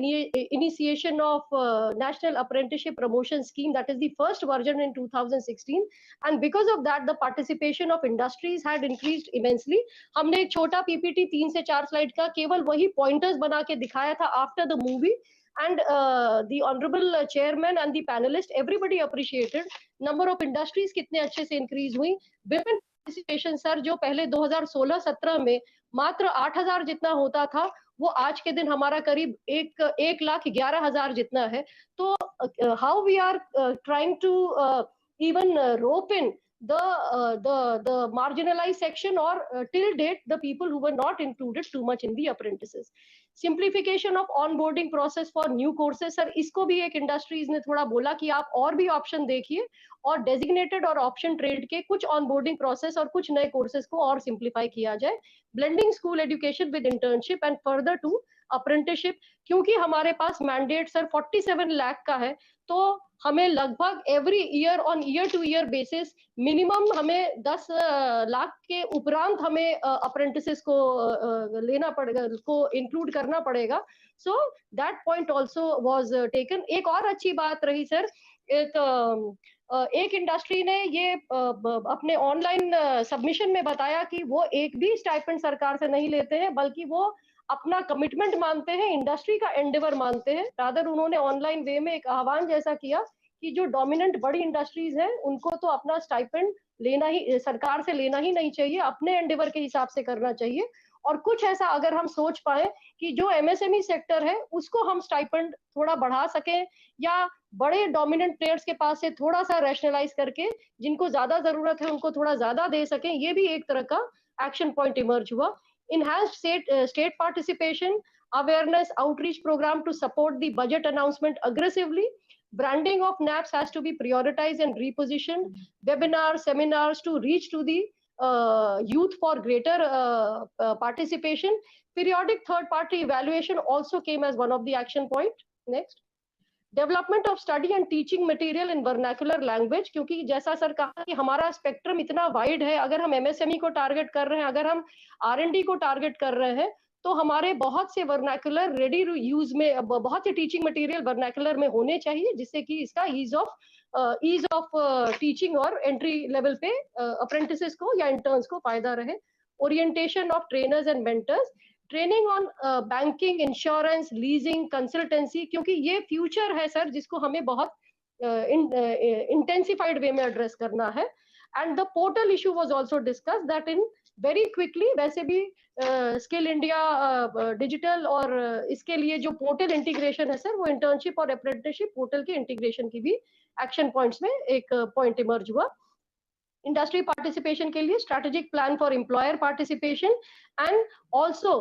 initiation of national apprenticeship promotion scheme, that is the first version in 2016, and because of that the participation of industries had increased immensely। हमने एक छोटा PPT 3 से 4 slide का केवल वही pointers बना के दिखाया था after the movie, and the honorable chairman and the panelist, everybody appreciated number of industries कितने अच्छे से increase हुई। women participation सर, जो पहले 2016-17 में मात्र 8,000 जितना होता था, वो आज के दिन हमारा करीब 1,11,000 जितना है। तो how we are trying to even rope in the marginalized section, or till date the people who were not included too much in the apprentices। Simplification of onboarding process for new courses, sir इसको भी एक industries ने थोड़ा बोला कि आप और भी ऑप्शन देखिए, और डेजिग्नेटेड और ऑप्शन ट्रेड के कुछ ऑनबोर्डिंग प्रोसेस और कुछ नए कोर्सेज को और सिंप्लीफाई किया जाए। Blending school education with internship and further to apprenticeship, क्योंकि हमारे पास मैंडेट सर 47 लाख का है, तो हमें लगभग every year on year two year basis minimum हमें 10 लाख के उपरांत हमें अप्रेंटिसेस को लेना पड़ेगा, को इंक्लूड करना पड़ेगा। So that point also was taken. एक और अच्छी बात रही सर, एक इंडस्ट्री ने ये अपने ऑनलाइन सबमिशन में बताया कि वो एक भी स्टाइपेंड सरकार से नहीं लेते हैं, बल्कि वो अपना कमिटमेंट मानते हैं, इंडस्ट्री का एंडेवर मानते हैं। रादर उन्होंने ऑनलाइन वे में एक आह्वान जैसा किया कि जो डोमिनेंट बड़ी इंडस्ट्रीज हैं उनको तो अपना स्टाइपेंड लेना ही, सरकार से लेना ही नहीं चाहिए, अपने एंडेवर के हिसाब से करना चाहिए। और कुछ ऐसा अगर हम सोच पाए कि जो MSME सेक्टर है उसको हम स्टाइपेंड थोड़ा बढ़ा सकें, या बड़े डोमिनेंट प्लेयर्स के पास से थोड़ा सा रैशनलाइज करके जिनको ज्यादा जरूरत है उनको थोड़ा ज्यादा दे सकें, ये भी एक तरह का एक्शन पॉइंट इमर्ज हुआ। Enhanced state participation, awareness outreach program to support the budget announcement aggressively. Branding of NAPS has to be prioritized and repositioned. Webinars, seminars to reach to the youth for greater participation. Periodic third party evaluation also came as one of the action point. Next, development of study and teaching material in vernacular language, क्योंकि जैसा sir कहा कि हमारा spectrum इतना wide है, अगर हम MSME को टारगेट कर रहे हैं, अगर हम R&D को टारगेट कर रहे हैं, तो हमारे बहुत से वर्नाकुलर रेडी यूज में, बहुत से टीचिंग मटेरियल वर्नाकुलर में होने चाहिए, जिससे कि इसका ईज ऑफ टीचिंग और एंट्री लेवल पे अप्रेंटिसेस को या इंटर्न्स को फायदा रहे। Orientation of trainers and mentors, training on banking, insurance, leasing, consultancy, क्योंकि ये फ्यूचर है सर जिसको हमें बहुत इंटेंसिफाइड वे में एड्रेस करना है। And the portal issue was also discuss that in very quickly, वैसे भी स्किल इंडिया डिजिटल और इसके लिए जो पोर्टल इंटीग्रेशन है सर, वो इंटर्नशिप और अप्रेंटिसशिप पोर्टल के इंटीग्रेशन की भी एक्शन पॉइंट्स में एक पॉइंट इमर्ज हुआ। इंडस्ट्री पार्टिसिपेशन के लिए strategic plan for employer participation, and also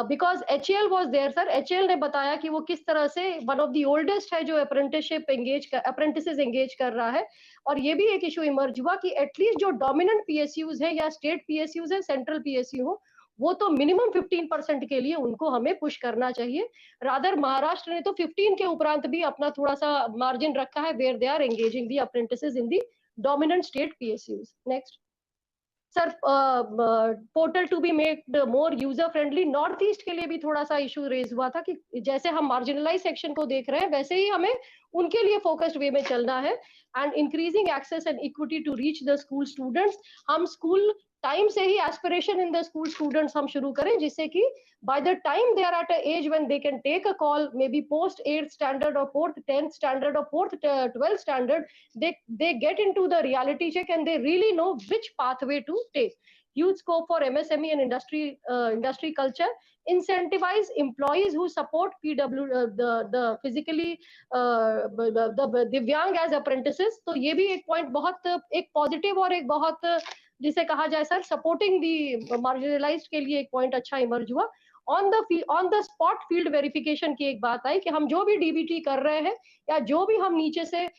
because HAL was there sir, HAL ने बताया कि वो किस तरह से वन ऑफ द ओल्डेस्ट है जो अप्रेंटिसेस एंगेज कर रहा है। और ये भी एक इशू इमर्ज हुआ कि एटलीस्ट जो डोमिनेंट PSUs है या स्टेट PSUs है, सेंट्रल PSU हो, वो तो मिनिमम 15% के लिए उनको हमें पुश करना चाहिए। रादर महाराष्ट्र ने तो 15 के उपरांत भी अपना थोड़ा सा मार्जिन रखा है, where they are engaging the apprentices in the dominant state PSUs. Next, sir, portal to be made more user friendly. North east के लिए भी थोड़ा सा इशू रेज हुआ था कि जैसे हम मार्जिनलाइज सेक्शन को देख रहे हैं वैसे ही हमें उनके लिए फोकस्ड वे में चलना है। And increasing access and equity to reach the school students, हम स्कूल टाइम से ही aspiration in the school students हम शुरू करें, जिससे कि by the time they are at a age when they can take a call, maybe post 8th standard or 4th 10th standard or 4th 12th standard, they get into the reality check and they really know which pathway to take. Huge scope for MSME and industry culture. Incentivize employees who support PW, the physically the दिव्यांग as apprentices. तो ये भी एक point बहुत एक positive और एक बहुत जिसे कहा जाए सर सपोर्टिंग दी मार्जिनलाइज्ड के लिए एक पॉइंट अच्छा इमर्ज हुआ. On the spot field verification की एक बात आई कि हम जो भी डीबीटी कर रहे हैं या जो भी हम नीचे से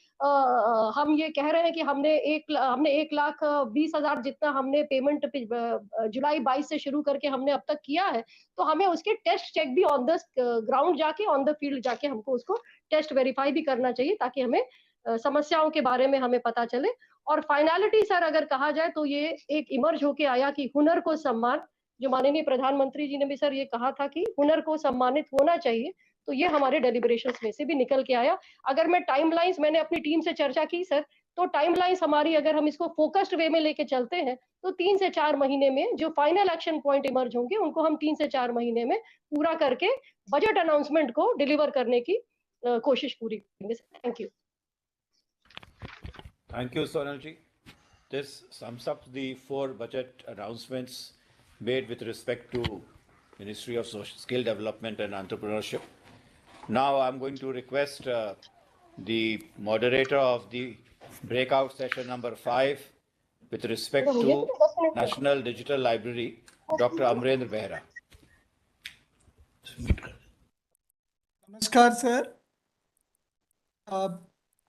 हम ये कह रहे हैं कि हमने 1,20,000 जितना हमने पेमेंट जुलाई 22 से शुरू करके हमने अब तक किया है, तो हमें उसके टेस्ट चेक भी ऑन द ग्राउंड जाके ऑन द फील्ड जाके हमको उसको टेस्ट वेरीफाई भी करना चाहिए, ताकि हमें समस्याओं के बारे में हमें पता चले. और फाइनलिटी सर अगर कहा जाए तो ये एक इमर्ज होके आया कि हुनर को सम्मान, जो माननीय प्रधानमंत्री जी ने भी सर ये कहा था कि हुनर को सम्मानित होना चाहिए, तो ये हमारे डेलिब्रेशंस में से भी निकल के आया. अगर मैं टाइमलाइंस, मैंने अपनी टीम से चर्चा की सर, तो टाइमलाइंस हमारी अगर हम इसको फोकस्ड वे में लेके चलते हैं तो 3 से 4 महीने में जो फाइनल एक्शन पॉइंट इमर्ज होंगे उनको हम 3 से 4 महीने में पूरा करके बजट अनाउंसमेंट को डिलीवर करने की कोशिश पूरी करेंगे. Thank you. Thank you, Sonalji. This sums up the 4 budget announcements made with respect to Ministry of Skill Development and Entrepreneurship. Now I'm going to request the moderator of the breakout session number 5 with respect to National Digital Library, Dr. Amrendra Behra. Namaskar, sir.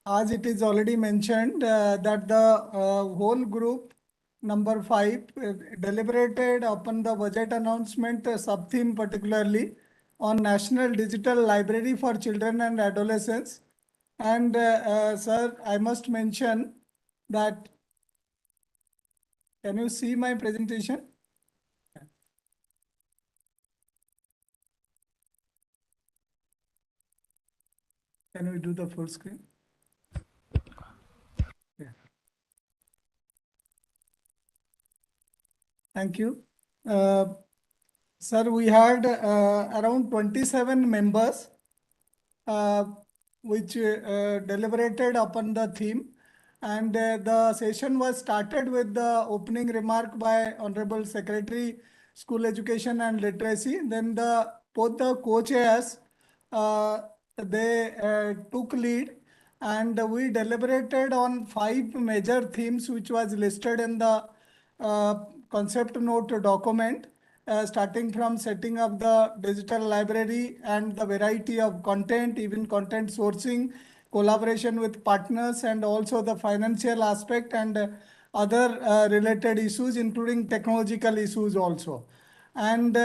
As it is already mentioned that the whole group number 5 deliberated upon the budget announcement sub-theme, particularly on National Digital Library for Children and Adolescents. And sir, I must mention that, can you see my presentation? Can we do the full screen? Thank you. Sir, we had around 27 members which deliberated upon the theme, and the session was started with the opening remark by Honorable Secretary, School Education and Literacy. Then both the co-chairs, they took lead, and we deliberated on 5 major themes which was listed in the concept note document, starting from setting up the digital library and the variety of content, even content sourcing, collaboration with partners, and also the financial aspect and other related issues, including technological issues also. And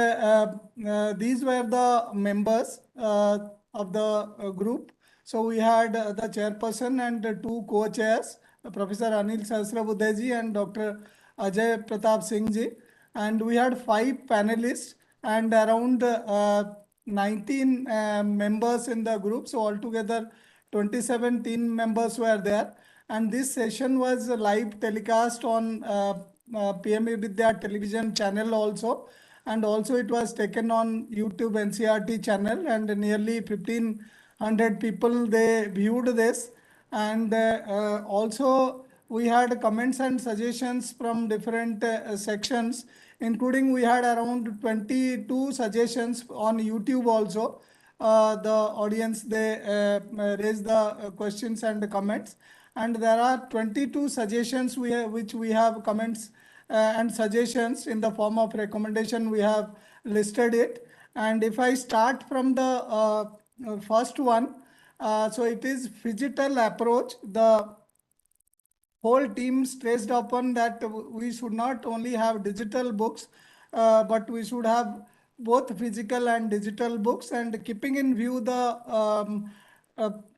these were the members of the group. So we had the chairperson and 2 co-chairs, Professor Anil Sahasrabudhe and Dr. Ajay Pratap Singh ji, and we had 5 panelists and around 19 members in the group. So altogether 27 team members were there, and this session was live telecast on PMA Vidya television channel also, and also it was taken on YouTube NCRT channel, and nearly 1,500 people they viewed this. And also we had comments and suggestions from different sections, including we had around 22 suggestions on YouTube also. The audience, they raised the questions and comments, and there are 22 suggestions which we have comments and suggestions in the form of recommendation. We have listed it, and if I start from the first one, so it is phygital approach. The whole team stressed upon that we should not only have digital books, but we should have both physical and digital books, and keeping in view the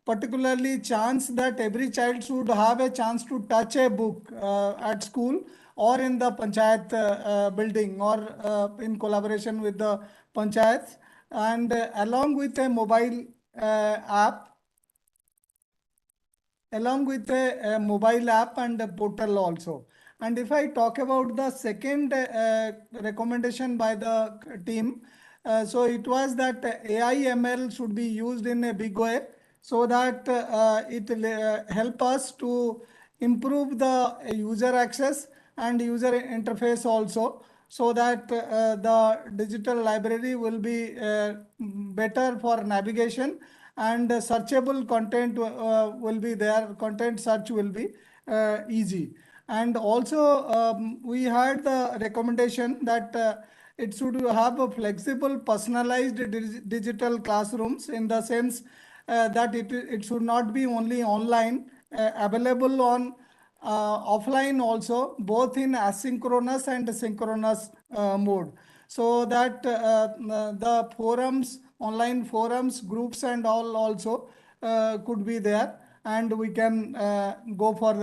particularly chance that every child should have a chance to touch a book at school or in the panchayat building, or in collaboration with the panchayats, and along with a mobile app, along with a mobile app and a portal also. And if I talk about the second recommendation by the team, so it was that AI ML should be used in a big way so that it will help us to improve the user access and user interface also, so that the digital library will be better for navigation, and searchable content will be there, content search will be easy. And also we had the recommendation that it should have a flexible personalized digital classrooms, in the sense that it should not be only online, available on offline also, both in asynchronous and synchronous mode, so that the forums, online forums, groups and all also could be there, and we can go for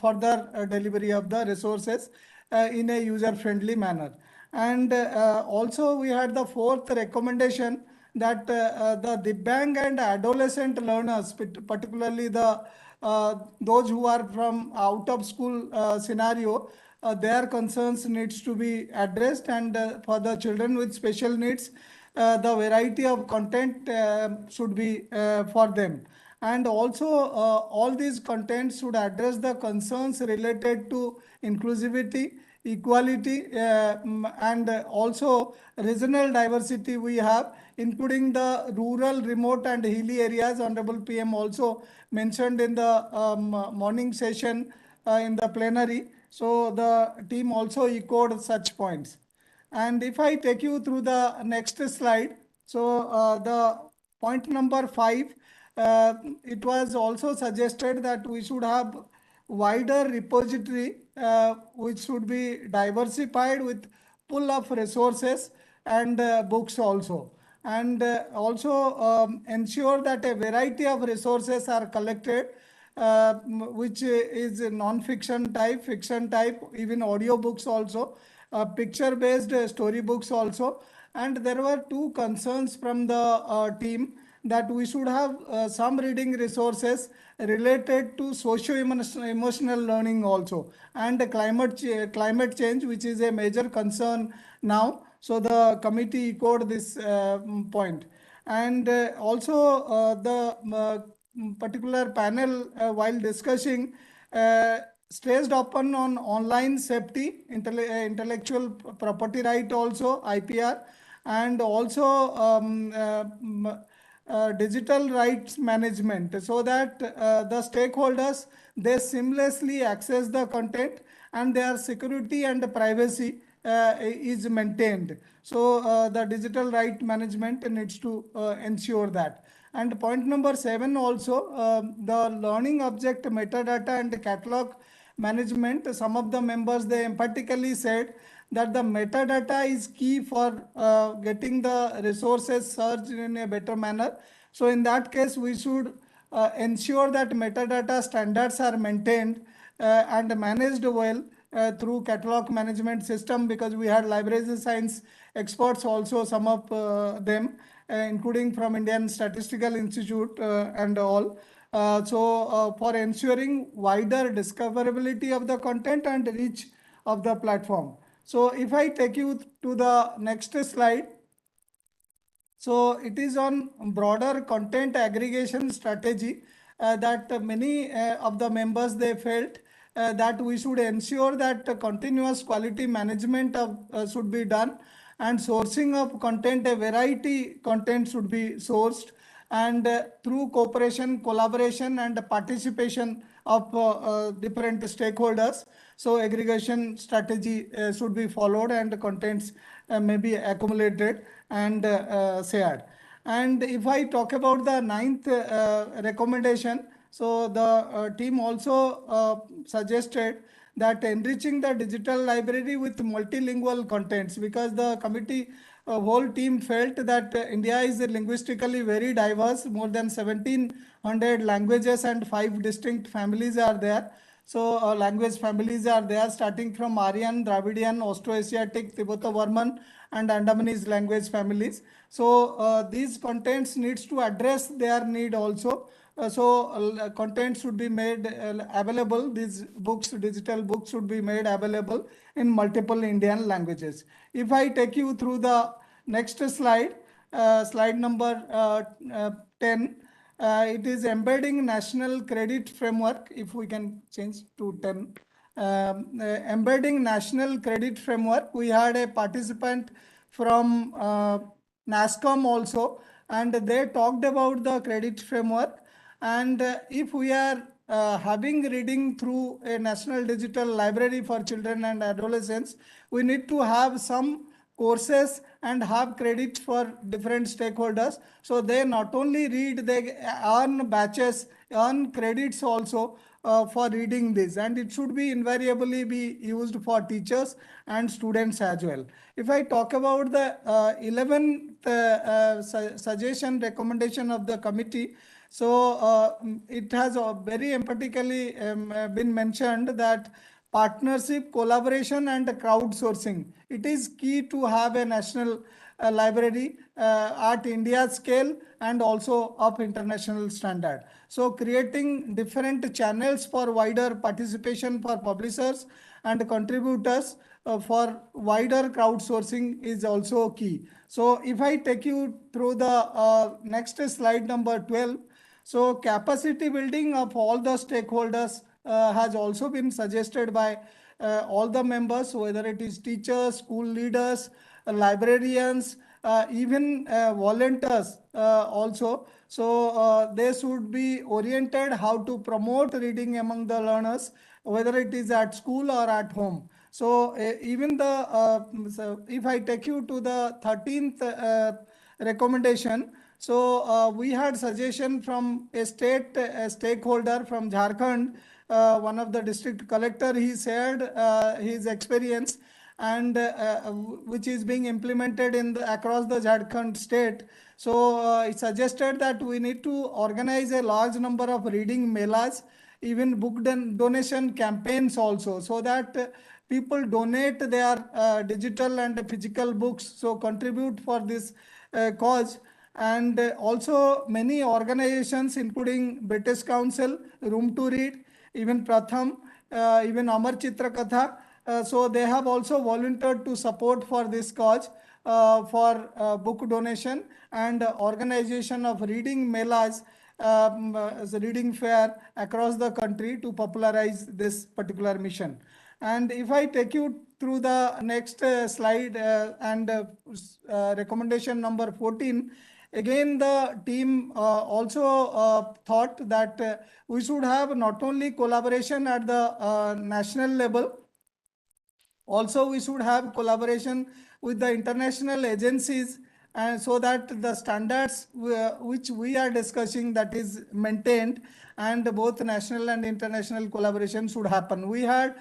further delivery of the resources in a user-friendly manner. And also we had the fourth recommendation that the Divyang and adolescent learners, particularly those who are from out of school scenario, their concerns needs to be addressed, and for the children with special needs, the variety of content should be for them. And also all these contents should address the concerns related to inclusivity, equality, and also regional diversity we have, including the rural, remote and hilly areas. Honorable PM also mentioned in the morning session in the plenary. So the team also echoed such points. And if I take you through the next slide, so the point number 5, it was also suggested that we should have wider repository which should be diversified with pool of resources and books also. And also ensure that a variety of resources are collected, which is non-fiction type, fiction type, even audio books also, picture-based storybooks also. And there were two concerns from the team, that we should have some reading resources related to socio-emotional learning also, and climate change, which is a major concern now. So the committee echoed this point. And also the particular panel, while discussing, stressed upon on online safety, intellectual property right also, IPR, and also digital rights management, so that the stakeholders, they seamlessly access the content and their security and privacy is maintained. So the digital right management needs to ensure that. And point number 7 also, the learning object metadata and catalog management. Some of the members, they emphatically said that the metadata is key for getting the resources searched in a better manner. So in that case, we should ensure that metadata standards are maintained and managed well through catalog management system, because we had libraries and science experts also, some of them, including from Indian Statistical Institute and all. For ensuring wider discoverability of the content and reach of the platform. So if I take you to the next slide, so it is on broader content aggregation strategy that many of the members, they felt that we should ensure that continuous quality management should be done, and sourcing of content, a variety content should be sourced, and through cooperation, collaboration and participation of different stakeholders. So aggregation strategy should be followed, and contents may be accumulated and shared. And if I talk about the 9th recommendation, so the team also suggested that enriching the digital library with multilingual contents, because the committee whole team felt that India is linguistically very diverse, more than 1700 languages and 5 distinct families are there. So language families are there, starting from Aryan, Dravidian, Austroasiatic, Tibeto-Burman and Andamanese language families. So these contents needs to address their need also, Content should be made available. These books, digital books should be made available in multiple Indian languages. If I take you through the next slide, slide number 10, it is embedding national credit framework. If we can change to 10. Embedding national credit framework, we had a participant from NASCOM also, and they talked about the credit framework. And if we are having reading through a national digital library for children and adolescents, we need to have some courses and have credits for different stakeholders. So they not only read, they earn batches, earn credits also for reading this, and it should be invariably be used for teachers and students as well. If I talk about the 11th suggestion recommendation of the committee, so it has very emphatically been mentioned that partnership, collaboration, and crowdsourcing. It is key to have a national library at India scale and also of international standard. So creating different channels for wider participation for publishers and contributors for wider crowdsourcing is also key. So if I take you through the next slide number 12, so capacity building of all the stakeholders has also been suggested by all the members, whether it is teachers, school leaders, librarians, even volunteers also. So they should be oriented how to promote reading among the learners, whether it is at school or at home. So even the, if I take you to the 13th recommendation, so we had suggestion from a state stakeholder from Jharkhand, one of the district collector. He shared his experience, and which is being implemented in the, across the Jharkhand state. So it suggested that we need to organize a large number of reading melas, even book donation campaigns also, so that people donate their digital and physical books, so contribute for this cause. And also many organizations, including British Council, Room to Read, even Pratham, even Amar Chitra Katha, so they have also volunteered to support for this cause for book donation and organization of reading melas, reading fair across the country to popularize this particular mission. And if I take you through the next slide and recommendation number 14, again, the team also thought that we should have not only collaboration at the national level, also we should have collaboration with the international agencies, and so that the standards which we are discussing, that is maintained, and both national and international collaboration should happen. We had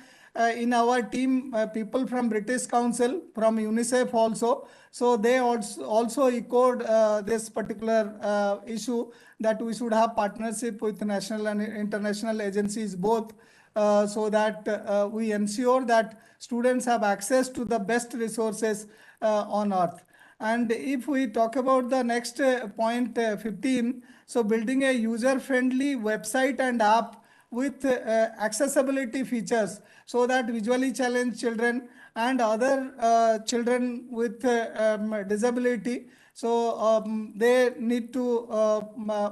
in our team people from British Council, from UNICEF also. So they also echoed this particular issue, that we should have partnership with national and international agencies both, so that we ensure that students have access to the best resources on earth. And if we talk about the next point 15, so building a user-friendly website and app with accessibility features, so that visually challenged children and other children with disability, so they need to,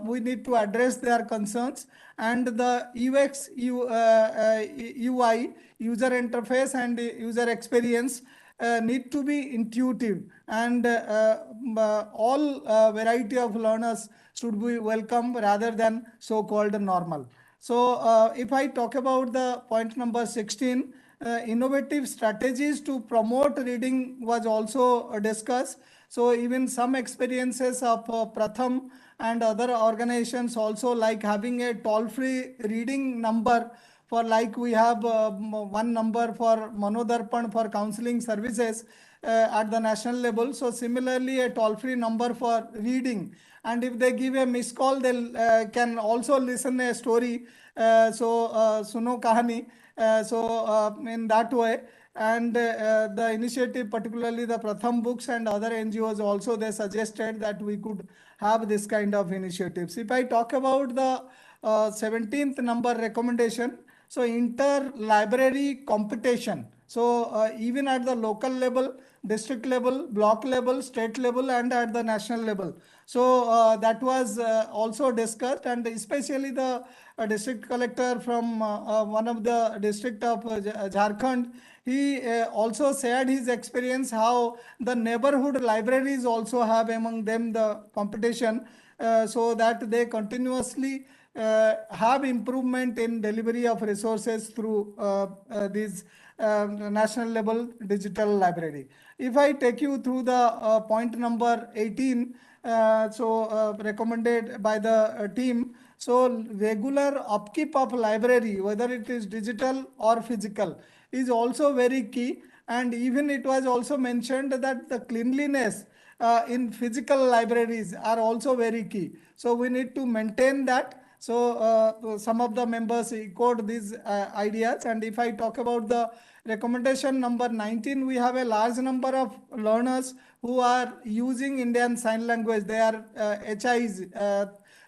we need to address their concerns, and the UX, UI, user interface and user experience need to be intuitive, and all variety of learners should be welcome rather than so-called normal. So if I talk about the point number 16, innovative strategies to promote reading was also discussed. So even some experiences of Pratham and other organizations also, like having a toll-free reading number for, like we have one number for Manodarpan for counseling services. at the national level. So similarly, a toll-free number for reading. And if they give a missed call, they can also listen a story. Suno kahani. In that way. And the initiative, particularly the Pratham Books and other NGOs also, they suggested that we could have this kind of initiatives. If I talk about the 17th number recommendation, so inter-library competition. So even at the local level, district level, block level, state level, and at the national level. So that was also discussed, and especially the district collector from one of the district of Jharkhand, he also shared his experience how the neighborhood libraries also have among them the competition, so that they continuously have improvement in delivery of resources through these national level digital library. If I take you through the point number 18, recommended by the team. So regular upkeep of library, whether it is digital or physical, is also very key. And even it was also mentioned that the cleanliness in physical libraries are also very key. So we need to maintain that. So some of the members echoed these ideas. And if I talk about the recommendation number 19, we have a large number of learners who are using Indian Sign Language. They are HIs,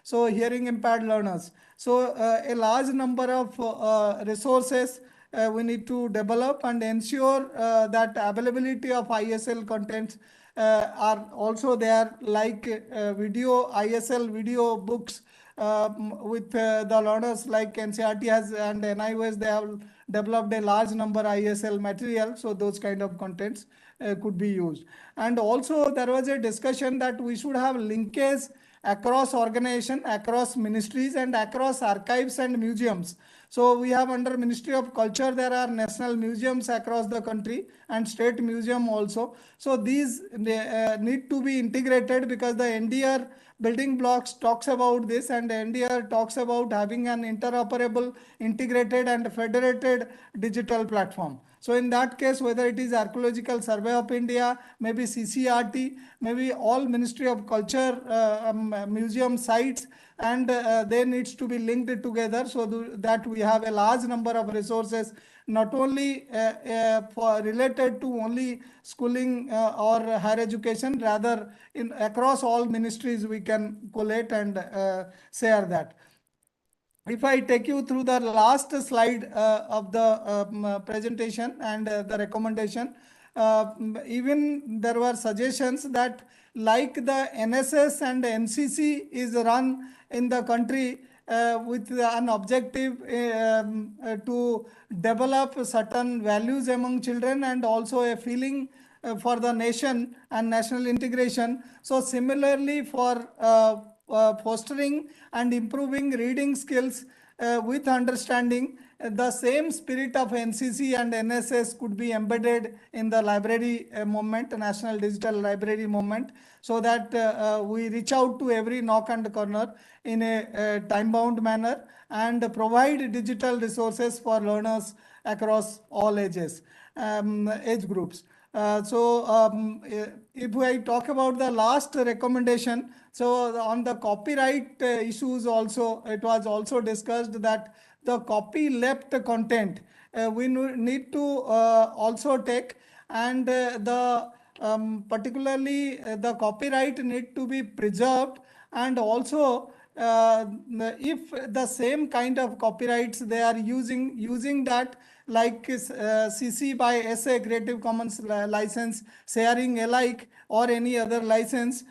so hearing impaired learners. So a large number of resources we need to develop and ensure that availability of ISL contents are also there, like video, ISL video books with the learners like NCERT has and NIOS, they have developed a large number ISL material. So those kind of contents could be used. And also there was a discussion that we should have linkage across organization, across ministries, and across archives and museums. So we have under Ministry of Culture, there are national museums across the country and state museum also. So these need to be integrated, because the NDR building blocks talks about this, and NDR talks about having an interoperable, integrated and federated digital platform. So in that case, whether it is Archaeological Survey of India, maybe CCRT, maybe all Ministry of Culture museum sites, and they needs to be linked together, so that we have a large number of resources, not only for related to only schooling or higher education, rather in across all ministries we can collate and share that. If I take you through the last slide of the presentation and the recommendation, even there were suggestions that like the NSS and NCC is run in the country with an objective to develop certain values among children and also a feeling for the nation and national integration. So similarly for fostering and improving reading skills with understanding, the same spirit of NCC and NSS could be embedded in the library movement, National Digital Library movement, so that we reach out to every nook and corner in a time-bound manner and provide digital resources for learners across all ages, age groups. If I talk about the last recommendation, so on the copyright issues also, it was also discussed that the copy left content we need to also take, and particularly the copyright need to be preserved, and also if the same kind of copyrights they are using that, like CC by SA Creative Commons license, sharing alike, or any other license,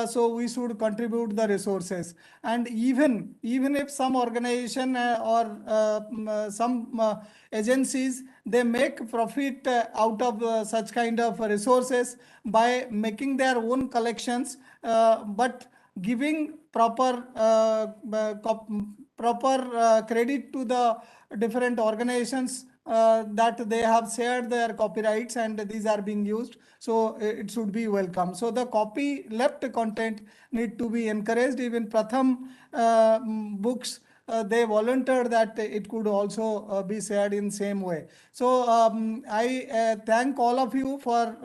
so we should contribute the resources. And even if some organization or some agencies, they make profit out of such kind of resources by making their own collections, but giving proper credit to the different organizations that they have shared their copyrights and these are being used. So it should be welcome. So the copy left content need to be encouraged. Even Pratham books they volunteered that it could also be shared in same way. So I thank all of you for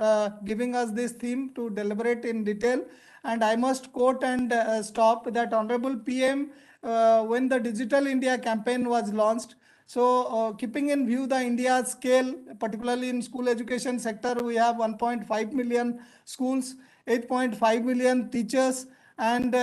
giving us this theme to deliberate in detail. And I must quote and stop that Honorable PM, when the Digital India campaign was launched, so keeping in view the India scale, particularly in school education sector, we have 1.5 million schools, 8.5 million teachers, and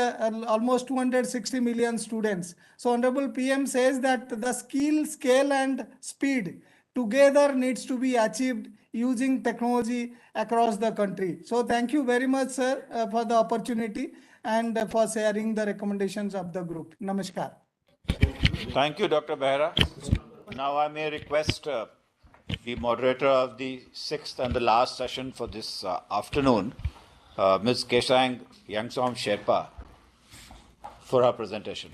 almost 260 million students. So Honorable PM says that the skill, scale and speed together needs to be achieved using technology across the country. So thank you very much, sir, for the opportunity and for sharing the recommendations of the group. Namaskar. Thank you, Dr. Behra. Now I may request the moderator of the sixth and the last session for this afternoon, Ms. Kesang Yangsom Sherpa, for her presentation.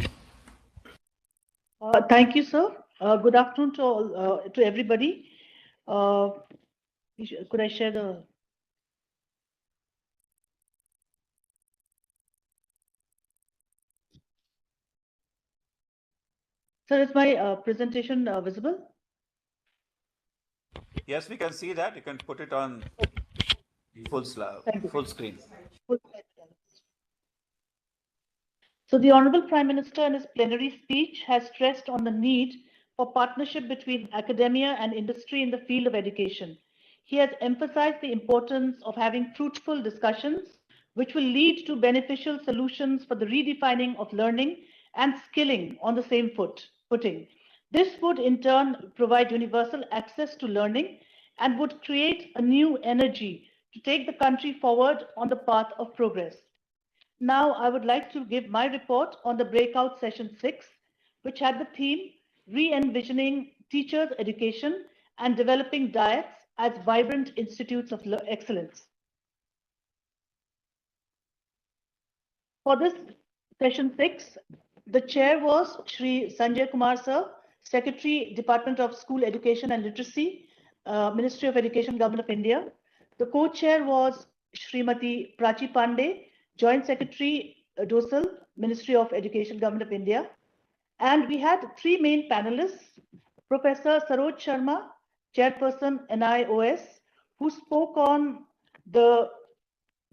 Thank you, sir. Good afternoon to all, to everybody. Could I share the? Sir, is my presentation visible? Yes, we can see that. You can put it on full screen. So the Honorable Prime Minister in his plenary speech has stressed on the need for partnership between academia and industry in the field of education. He has emphasized the importance of having fruitful discussions which will lead to beneficial solutions for the redefining of learning and skilling on the same footing. This would in turn provide universal access to learning and would create a new energy to take the country forward on the path of progress. Now, I would like to give my report on the Breakout Session 6, which had the theme Re-envisioning Teachers' Education and Developing Diets as Vibrant Institutes of Excellence. For this Session 6, the chair was Shri Sanjay Kumar Sir, Secretary, Department of School Education and Literacy, Ministry of Education, Government of India. The co-chair was Srimati Prachi Pandey, Joint Secretary, DOSAL, Ministry of Education, Government of India. And we had three main panelists, Professor Saroj Sharma, Chairperson NIOS, who spoke on the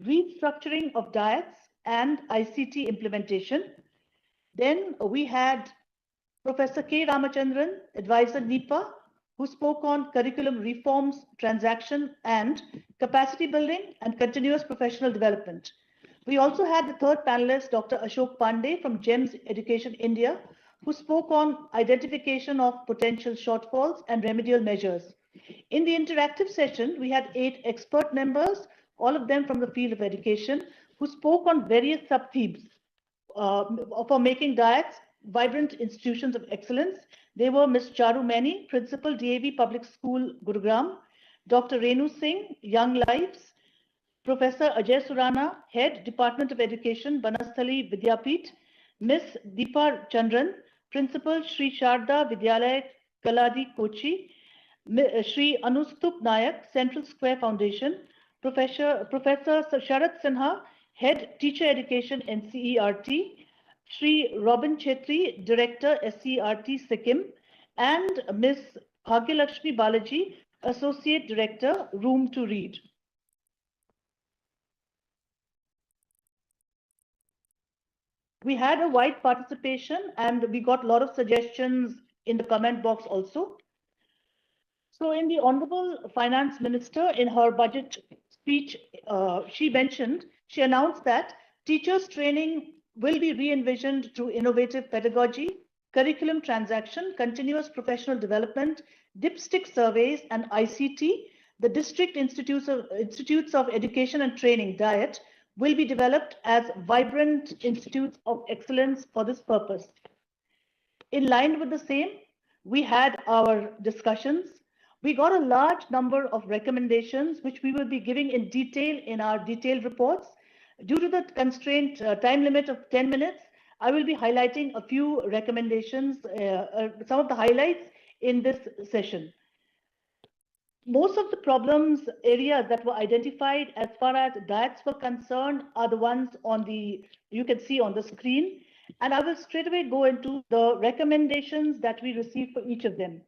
restructuring of diets and ICT implementation. Then we had Professor K. Ramachandran, Advisor NIPA, who spoke on curriculum reforms, transaction, and capacity building and continuous professional development. We also had the third panelist, Dr. Ashok Pandey from GEMS Education India, who spoke on identification of potential shortfalls and remedial measures. In the interactive session, we had 8 expert members, all of them from the field of education, who spoke on various sub-themes for making diets vibrant institutions of excellence. They were Ms. Charu Maini, Principal, DAV Public School, Gurugram, Dr. Renu Singh, Young Lives, Professor Ajay Surana, Head, Department of Education, Banasthali Vidyapeeth, Ms. Deepa Chandran, Principal, Sri Sharda Vidyalaya Kaladi Kochi, Sri Anustup Nayak, Central Square Foundation, Professor Sharat Sinha, Head, Teacher Education, NCERT, Sri Robin Chetri, Director, SCERT Sikkim, and Ms. Bhagyalakshmi Balaji, Associate Director, Room to Read. We had a wide participation and we got a lot of suggestions in the comment box also. So in the Honorable Finance Minister, in her budget speech, she announced that teachers training will be re-envisioned through innovative pedagogy, curriculum transaction, continuous professional development, dipstick surveys, and ICT. The District Institutes of Education and Training, DIET, will be developed as vibrant institutes of excellence for this purpose. In line with the same, we had our discussions. We got a large number of recommendations, which we will be giving in detail in our detailed reports. Due to the constraint time limit of 10 minutes, I will be highlighting a few recommendations, some of the highlights in this session. Most of the problems areas that were identified as far as diets were concerned are the ones on the, you can see on the screen. And I will straight away go into the recommendations that we received for each of them.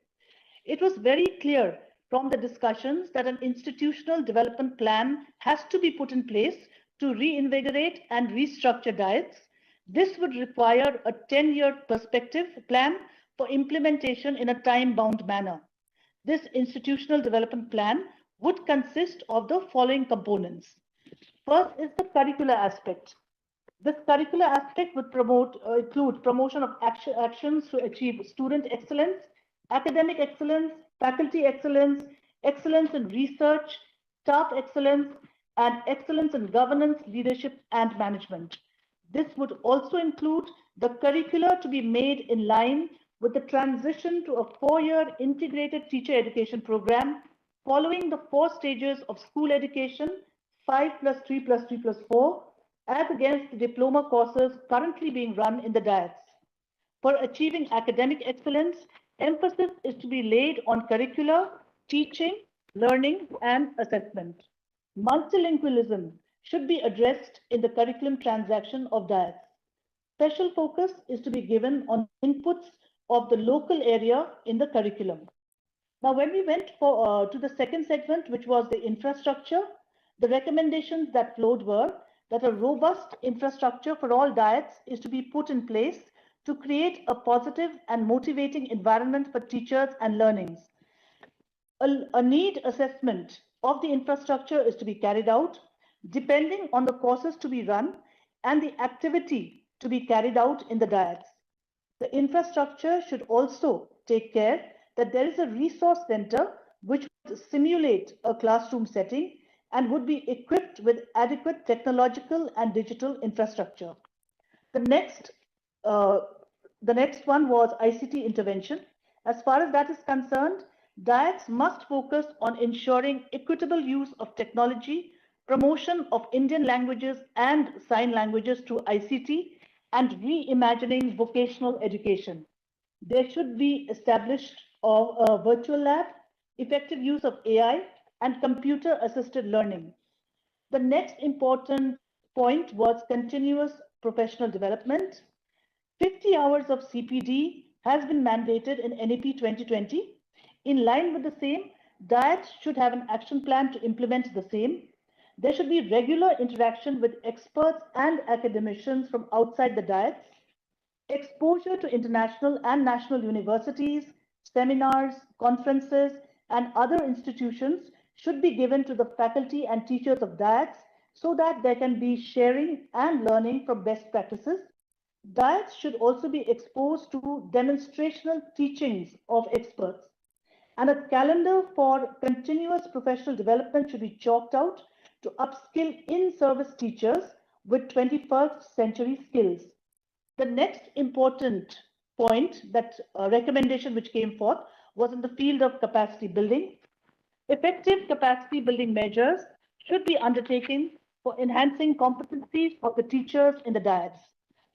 It was very clear from the discussions that an institutional development plan has to be put in place to reinvigorate and restructure diets. This would require a 10-year perspective plan for implementation in a time-bound manner. This institutional development plan would consist of the following components. First is the curricular aspect. This curricular aspect would include promotion of actions to achieve student excellence, academic excellence, faculty excellence, excellence in research, staff excellence, and excellence in governance, leadership, and management. This would also include the curricula to be made in line with the transition to a 4-year integrated teacher education program following the 4 stages of school education, 5+3+3+4, as against the diploma courses currently being run in the diets. For achieving academic excellence, emphasis is to be laid on curricula, teaching, learning, and assessment. Multilingualism should be addressed in the curriculum transaction of diets. Special focus is to be given on inputs of the local area in the curriculum. Now, when we went to the second segment, which was the infrastructure, the recommendations that flowed were that a robust infrastructure for all diets is to be put in place to create a positive and motivating environment for teachers and learnings. A need assessment of the infrastructure is to be carried out depending on the courses to be run and the activity to be carried out in the diets. The infrastructure should also take care that there is a resource center which would simulate a classroom setting and would be equipped with adequate technological and digital infrastructure. The next one was ICT intervention. As far as that is concerned, diets must focus on ensuring equitable use of technology, promotion of Indian languages and sign languages through ICT, and reimagining vocational education. There should be established a virtual lab, effective use of AI, and computer-assisted learning. The next important point was continuous professional development. 50 hours of CPD has been mandated in NEP 2020. In line with the same, diets should have an action plan to implement the same. There should be regular interaction with experts and academicians from outside the diets. Exposure to international and national universities, seminars, conferences, and other institutions should be given to the faculty and teachers of diets so that there can be sharing and learning from best practices. Diets should also be exposed to demonstrational teachings of experts. And a calendar for continuous professional development should be chalked out to upskill in-service teachers with 21st century skills. The next important point, that recommendation which came forth, was in the field of capacity building. Effective capacity building measures should be undertaken for enhancing competencies of the teachers in the diets.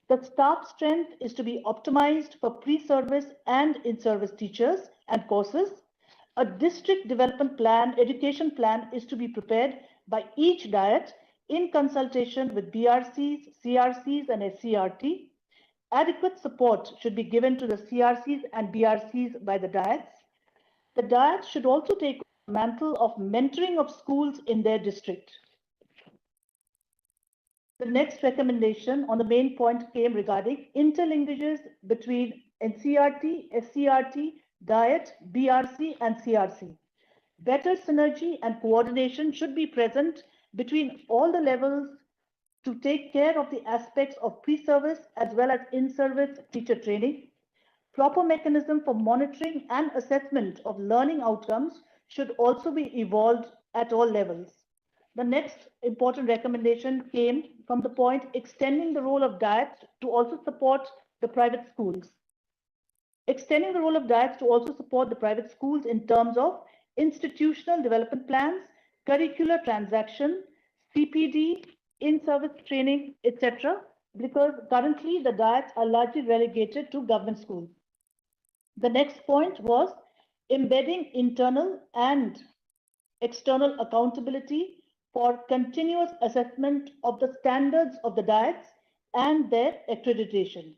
The staff strength is to be optimized for pre-service and in-service teachers and courses. A district development plan, education plan is to be prepared by each diet in consultation with BRCs, CRCs, and SCRT. Adequate support should be given to the CRCs and BRCs by the diets. The diets should also take the mantle of mentoring of schools in their district. The next recommendation on the main point came regarding interlinkages between NCRT, SCRT, diet, BRC, and CRC. Better synergy and coordination should be present between all the levels to take care of the aspects of pre-service as well as in-service teacher training. Proper mechanism for monitoring and assessment of learning outcomes should also be evolved at all levels. The next important recommendation came from the point extending the role of diets to also support the private schools. Extending the role of diets to also support the private schools in terms of institutional development plans, curricular transaction, CPD, in-service training, etc., because currently the diets are largely relegated to government schools. The next point was embedding internal and external accountability for continuous assessment of the standards of the diets and their accreditation.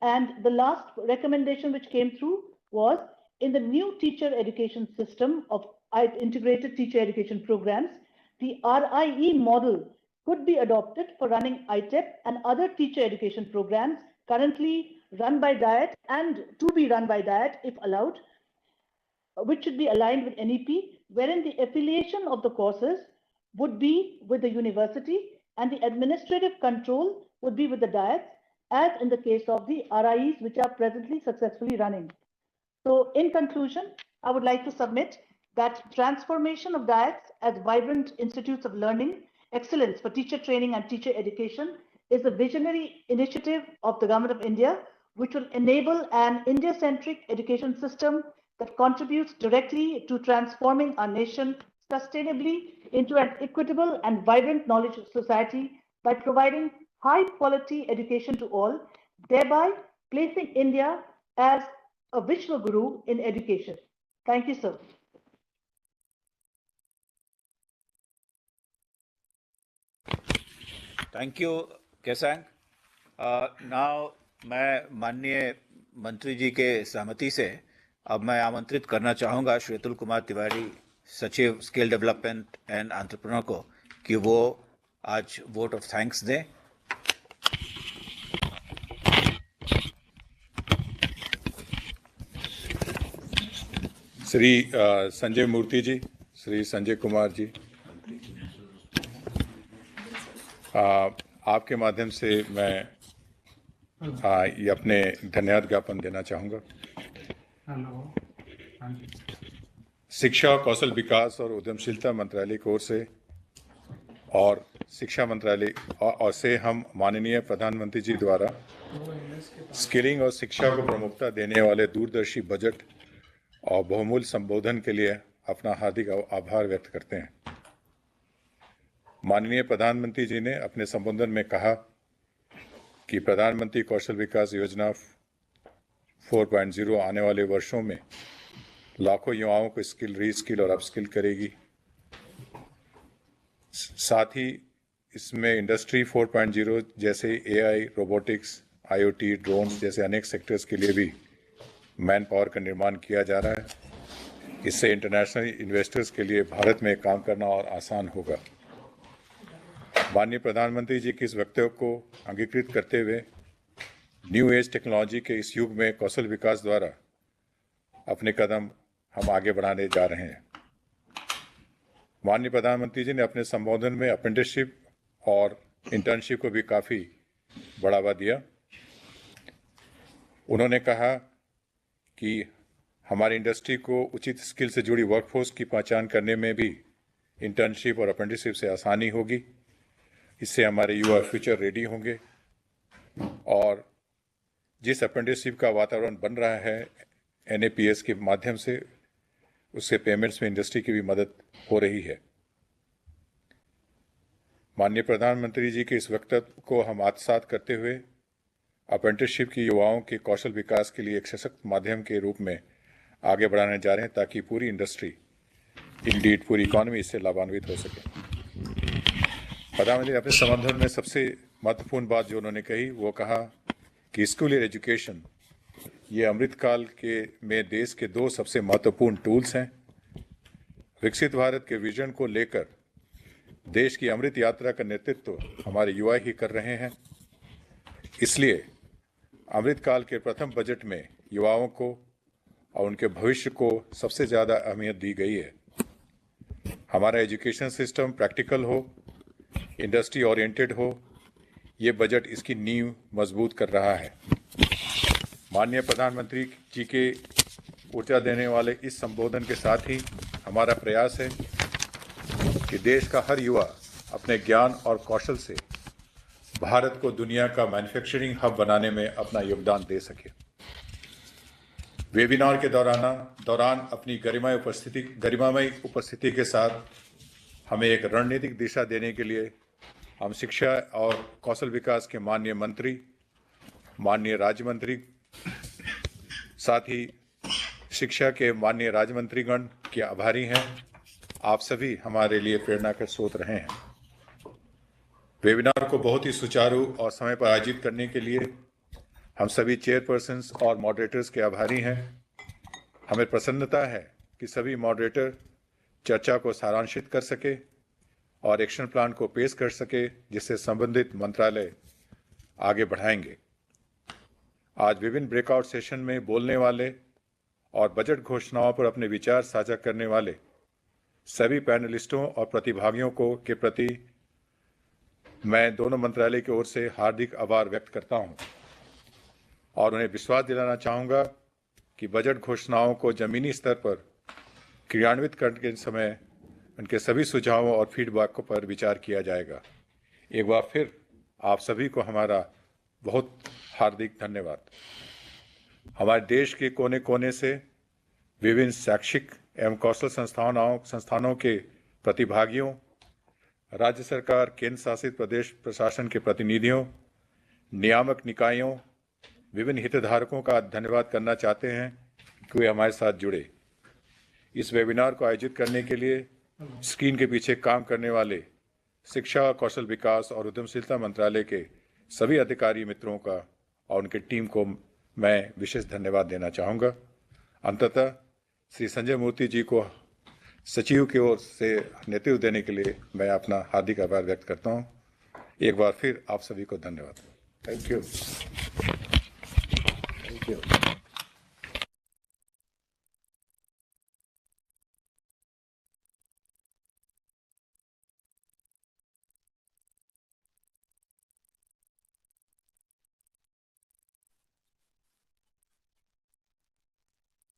And the last recommendation which came through was in the new teacher education system of integrated teacher education programs, the RIE model could be adopted for running ITEP and other teacher education programs currently run by DIET and to be run by DIET if allowed, which should be aligned with NEP, wherein the affiliation of the courses would be with the university and the administrative control would be with the DIETs, as in the case of the RIEs, which are presently successfully running. So in conclusion, I would like to submit that transformation of DIETs as vibrant institutes of learning excellence for teacher training and teacher education is a visionary initiative of the Government of India, which will enable an India-centric education system that contributes directly to transforming our nation sustainably into an equitable and vibrant knowledge society by providing high-quality education to all, thereby placing India as a Vishwa Guru in education. Thank you, sir. Thank you, Kesang. Now, मैं माननीय मंत्री जी के सहमति से अब मैं आमंत्रित करना चाहूँगा श्री अतुल कुमार तिवारी, सचिव स्किल डेवलपमेंट एंड एंटरप्रेन्योर को, कि वो आज वोट ऑफ थैंक्स दें. श्री संजय मूर्ति जी, श्री संजय कुमार जी, आपके माध्यम से मैं ये अपने धन्यवाद ज्ञापन देना चाहूँगा. शिक्षा, कौशल विकास और उद्यमशीलता मंत्रालय की ओर से और शिक्षा मंत्रालय और से हम माननीय प्रधानमंत्री जी द्वारा स्किलिंग और शिक्षा को प्रमुखता देने वाले दूरदर्शी बजट और बहुमूल्य संबोधन के लिए अपना हार्दिक आभार व्यक्त करते हैं. माननीय प्रधानमंत्री जी ने अपने संबोधन में कहा कि प्रधानमंत्री कौशल विकास योजना 4.0 आने वाले वर्षों में लाखों युवाओं को स्किल, रीस्किल और अपस्किल करेगी. साथ ही इसमें इंडस्ट्री 4.0 जैसे AI, रोबोटिक्स, IoT, ड्रोन्स जैसे अनेक सेक्टर्स के लिए भी मैन पावर का निर्माण किया जा रहा है. इससे इंटरनेशनल इन्वेस्टर्स के लिए भारत में काम करना और आसान होगा. माननीय प्रधानमंत्री जी के इस वक्तव्य को अंगीकृत करते हुए न्यू एज टेक्नोलॉजी के इस युग में कौशल विकास द्वारा अपने कदम हम आगे बढ़ाने जा रहे हैं. माननीय प्रधानमंत्री जी ने अपने संबोधन में अप्रेंटिसशिप और इंटर्नशिप को भी काफ़ी बढ़ावा दिया. उन्होंने कहा कि हमारी इंडस्ट्री को उचित स्किल से जुड़ी वर्कफोर्स की पहचान करने में भी इंटर्नशिप और अप्रेंटिसशिप से आसानी होगी. इससे हमारे युवा फ्यूचर रेडी होंगे और जिस अप्रेंटिसशिप का वातावरण बन रहा है NAPS के माध्यम से, उससे पेमेंट्स में इंडस्ट्री की भी मदद हो रही है. माननीय प्रधानमंत्री जी के इस वक्तव्य को हम आत्मसात करते हुए अप्रेंटिसशिप की युवाओं के कौशल विकास के लिए एक सशक्त माध्यम के रूप में आगे बढ़ाने जा रहे हैं, ताकि पूरी इंडस्ट्री, इंडीड पूरी इकॉनमी इससे लाभान्वित हो सके. प्रधानमंत्री ने अपने संबोधन में सबसे महत्वपूर्ण बात जो उन्होंने कही वो कहा कि स्कूल एजुकेशन ये अमृतकाल के में देश के दो सबसे महत्वपूर्ण टूल्स हैं. विकसित भारत के विजन को लेकर देश की अमृत यात्रा का नेतृत्व हमारे युवा ही कर रहे हैं. इसलिए अमृतकाल के प्रथम बजट में युवाओं को और उनके भविष्य को सबसे ज़्यादा अहमियत दी गई है. हमारा एजुकेशन सिस्टम प्रैक्टिकल हो, इंडस्ट्री ओरिएंटेड हो, ये बजट इसकी नींव मजबूत कर रहा है. माननीय प्रधानमंत्री जी के ऊर्जा देने वाले इस संबोधन के साथ ही हमारा प्रयास है कि देश का हर युवा अपने ज्ञान और कौशल से भारत को दुनिया का मैन्युफैक्चरिंग हब बनाने में अपना योगदान दे सके. वेबिनार के दौरान अपनी गरिमामय उपस्थिति के साथ हमें एक रणनीतिक दिशा देने के लिए हम शिक्षा और कौशल विकास के माननीय मंत्री, माननीय राज्य मंत्री, साथ ही शिक्षा के माननीय राज्य मंत्रीगण के आभारी हैं. आप सभी हमारे लिए प्रेरणा के स्रोत रहे हैं. वेबिनार को बहुत ही सुचारू और समय पर आयोजित करने के लिए हम सभी चेयरपर्सन्स और मॉडरेटर्स के आभारी हैं। हमें प्रसन्नता है कि सभी मॉडरेटर चर्चा को सारांशित कर सके और एक्शन प्लान को पेश कर सके, जिससे संबंधित मंत्रालय आगे बढ़ाएंगे। आज विभिन्न ब्रेकआउट सेशन में बोलने वाले और बजट घोषणाओं पर अपने विचार साझा करने वाले सभी पैनलिस्टों और प्रतिभागियों के प्रति मैं दोनों मंत्रालय की ओर से हार्दिक आभार व्यक्त करता हूं और उन्हें विश्वास दिलाना चाहूँगा कि बजट घोषणाओं को जमीनी स्तर पर क्रियान्वित करने के समय उनके सभी सुझावों और फीडबैक पर विचार किया जाएगा। एक बार फिर आप सभी को हमारा बहुत हार्दिक धन्यवाद। हमारे देश के कोने कोने से विभिन्न शैक्षिक एवं कौशल संस्थानों के प्रतिभागियों, राज्य सरकार, केंद्र शासित प्रदेश प्रशासन के प्रतिनिधियों, नियामक निकायों, विभिन्न हितधारकों का धन्यवाद करना चाहते हैं कि वे हमारे साथ जुड़े। इस वेबिनार को आयोजित करने के लिए स्क्रीन के पीछे काम करने वाले शिक्षा, कौशल विकास और उद्यमशीलता मंत्रालय के सभी अधिकारी मित्रों का और उनकी टीम को मैं विशेष धन्यवाद देना चाहूँगा। अंततः श्री संजय मूर्ति जी को सचिव की ओर से नेतृत्व देने के लिए मैं अपना हार्दिक आभार व्यक्त करता हूँ। एक बार फिर आप सभी को धन्यवाद। Thank you.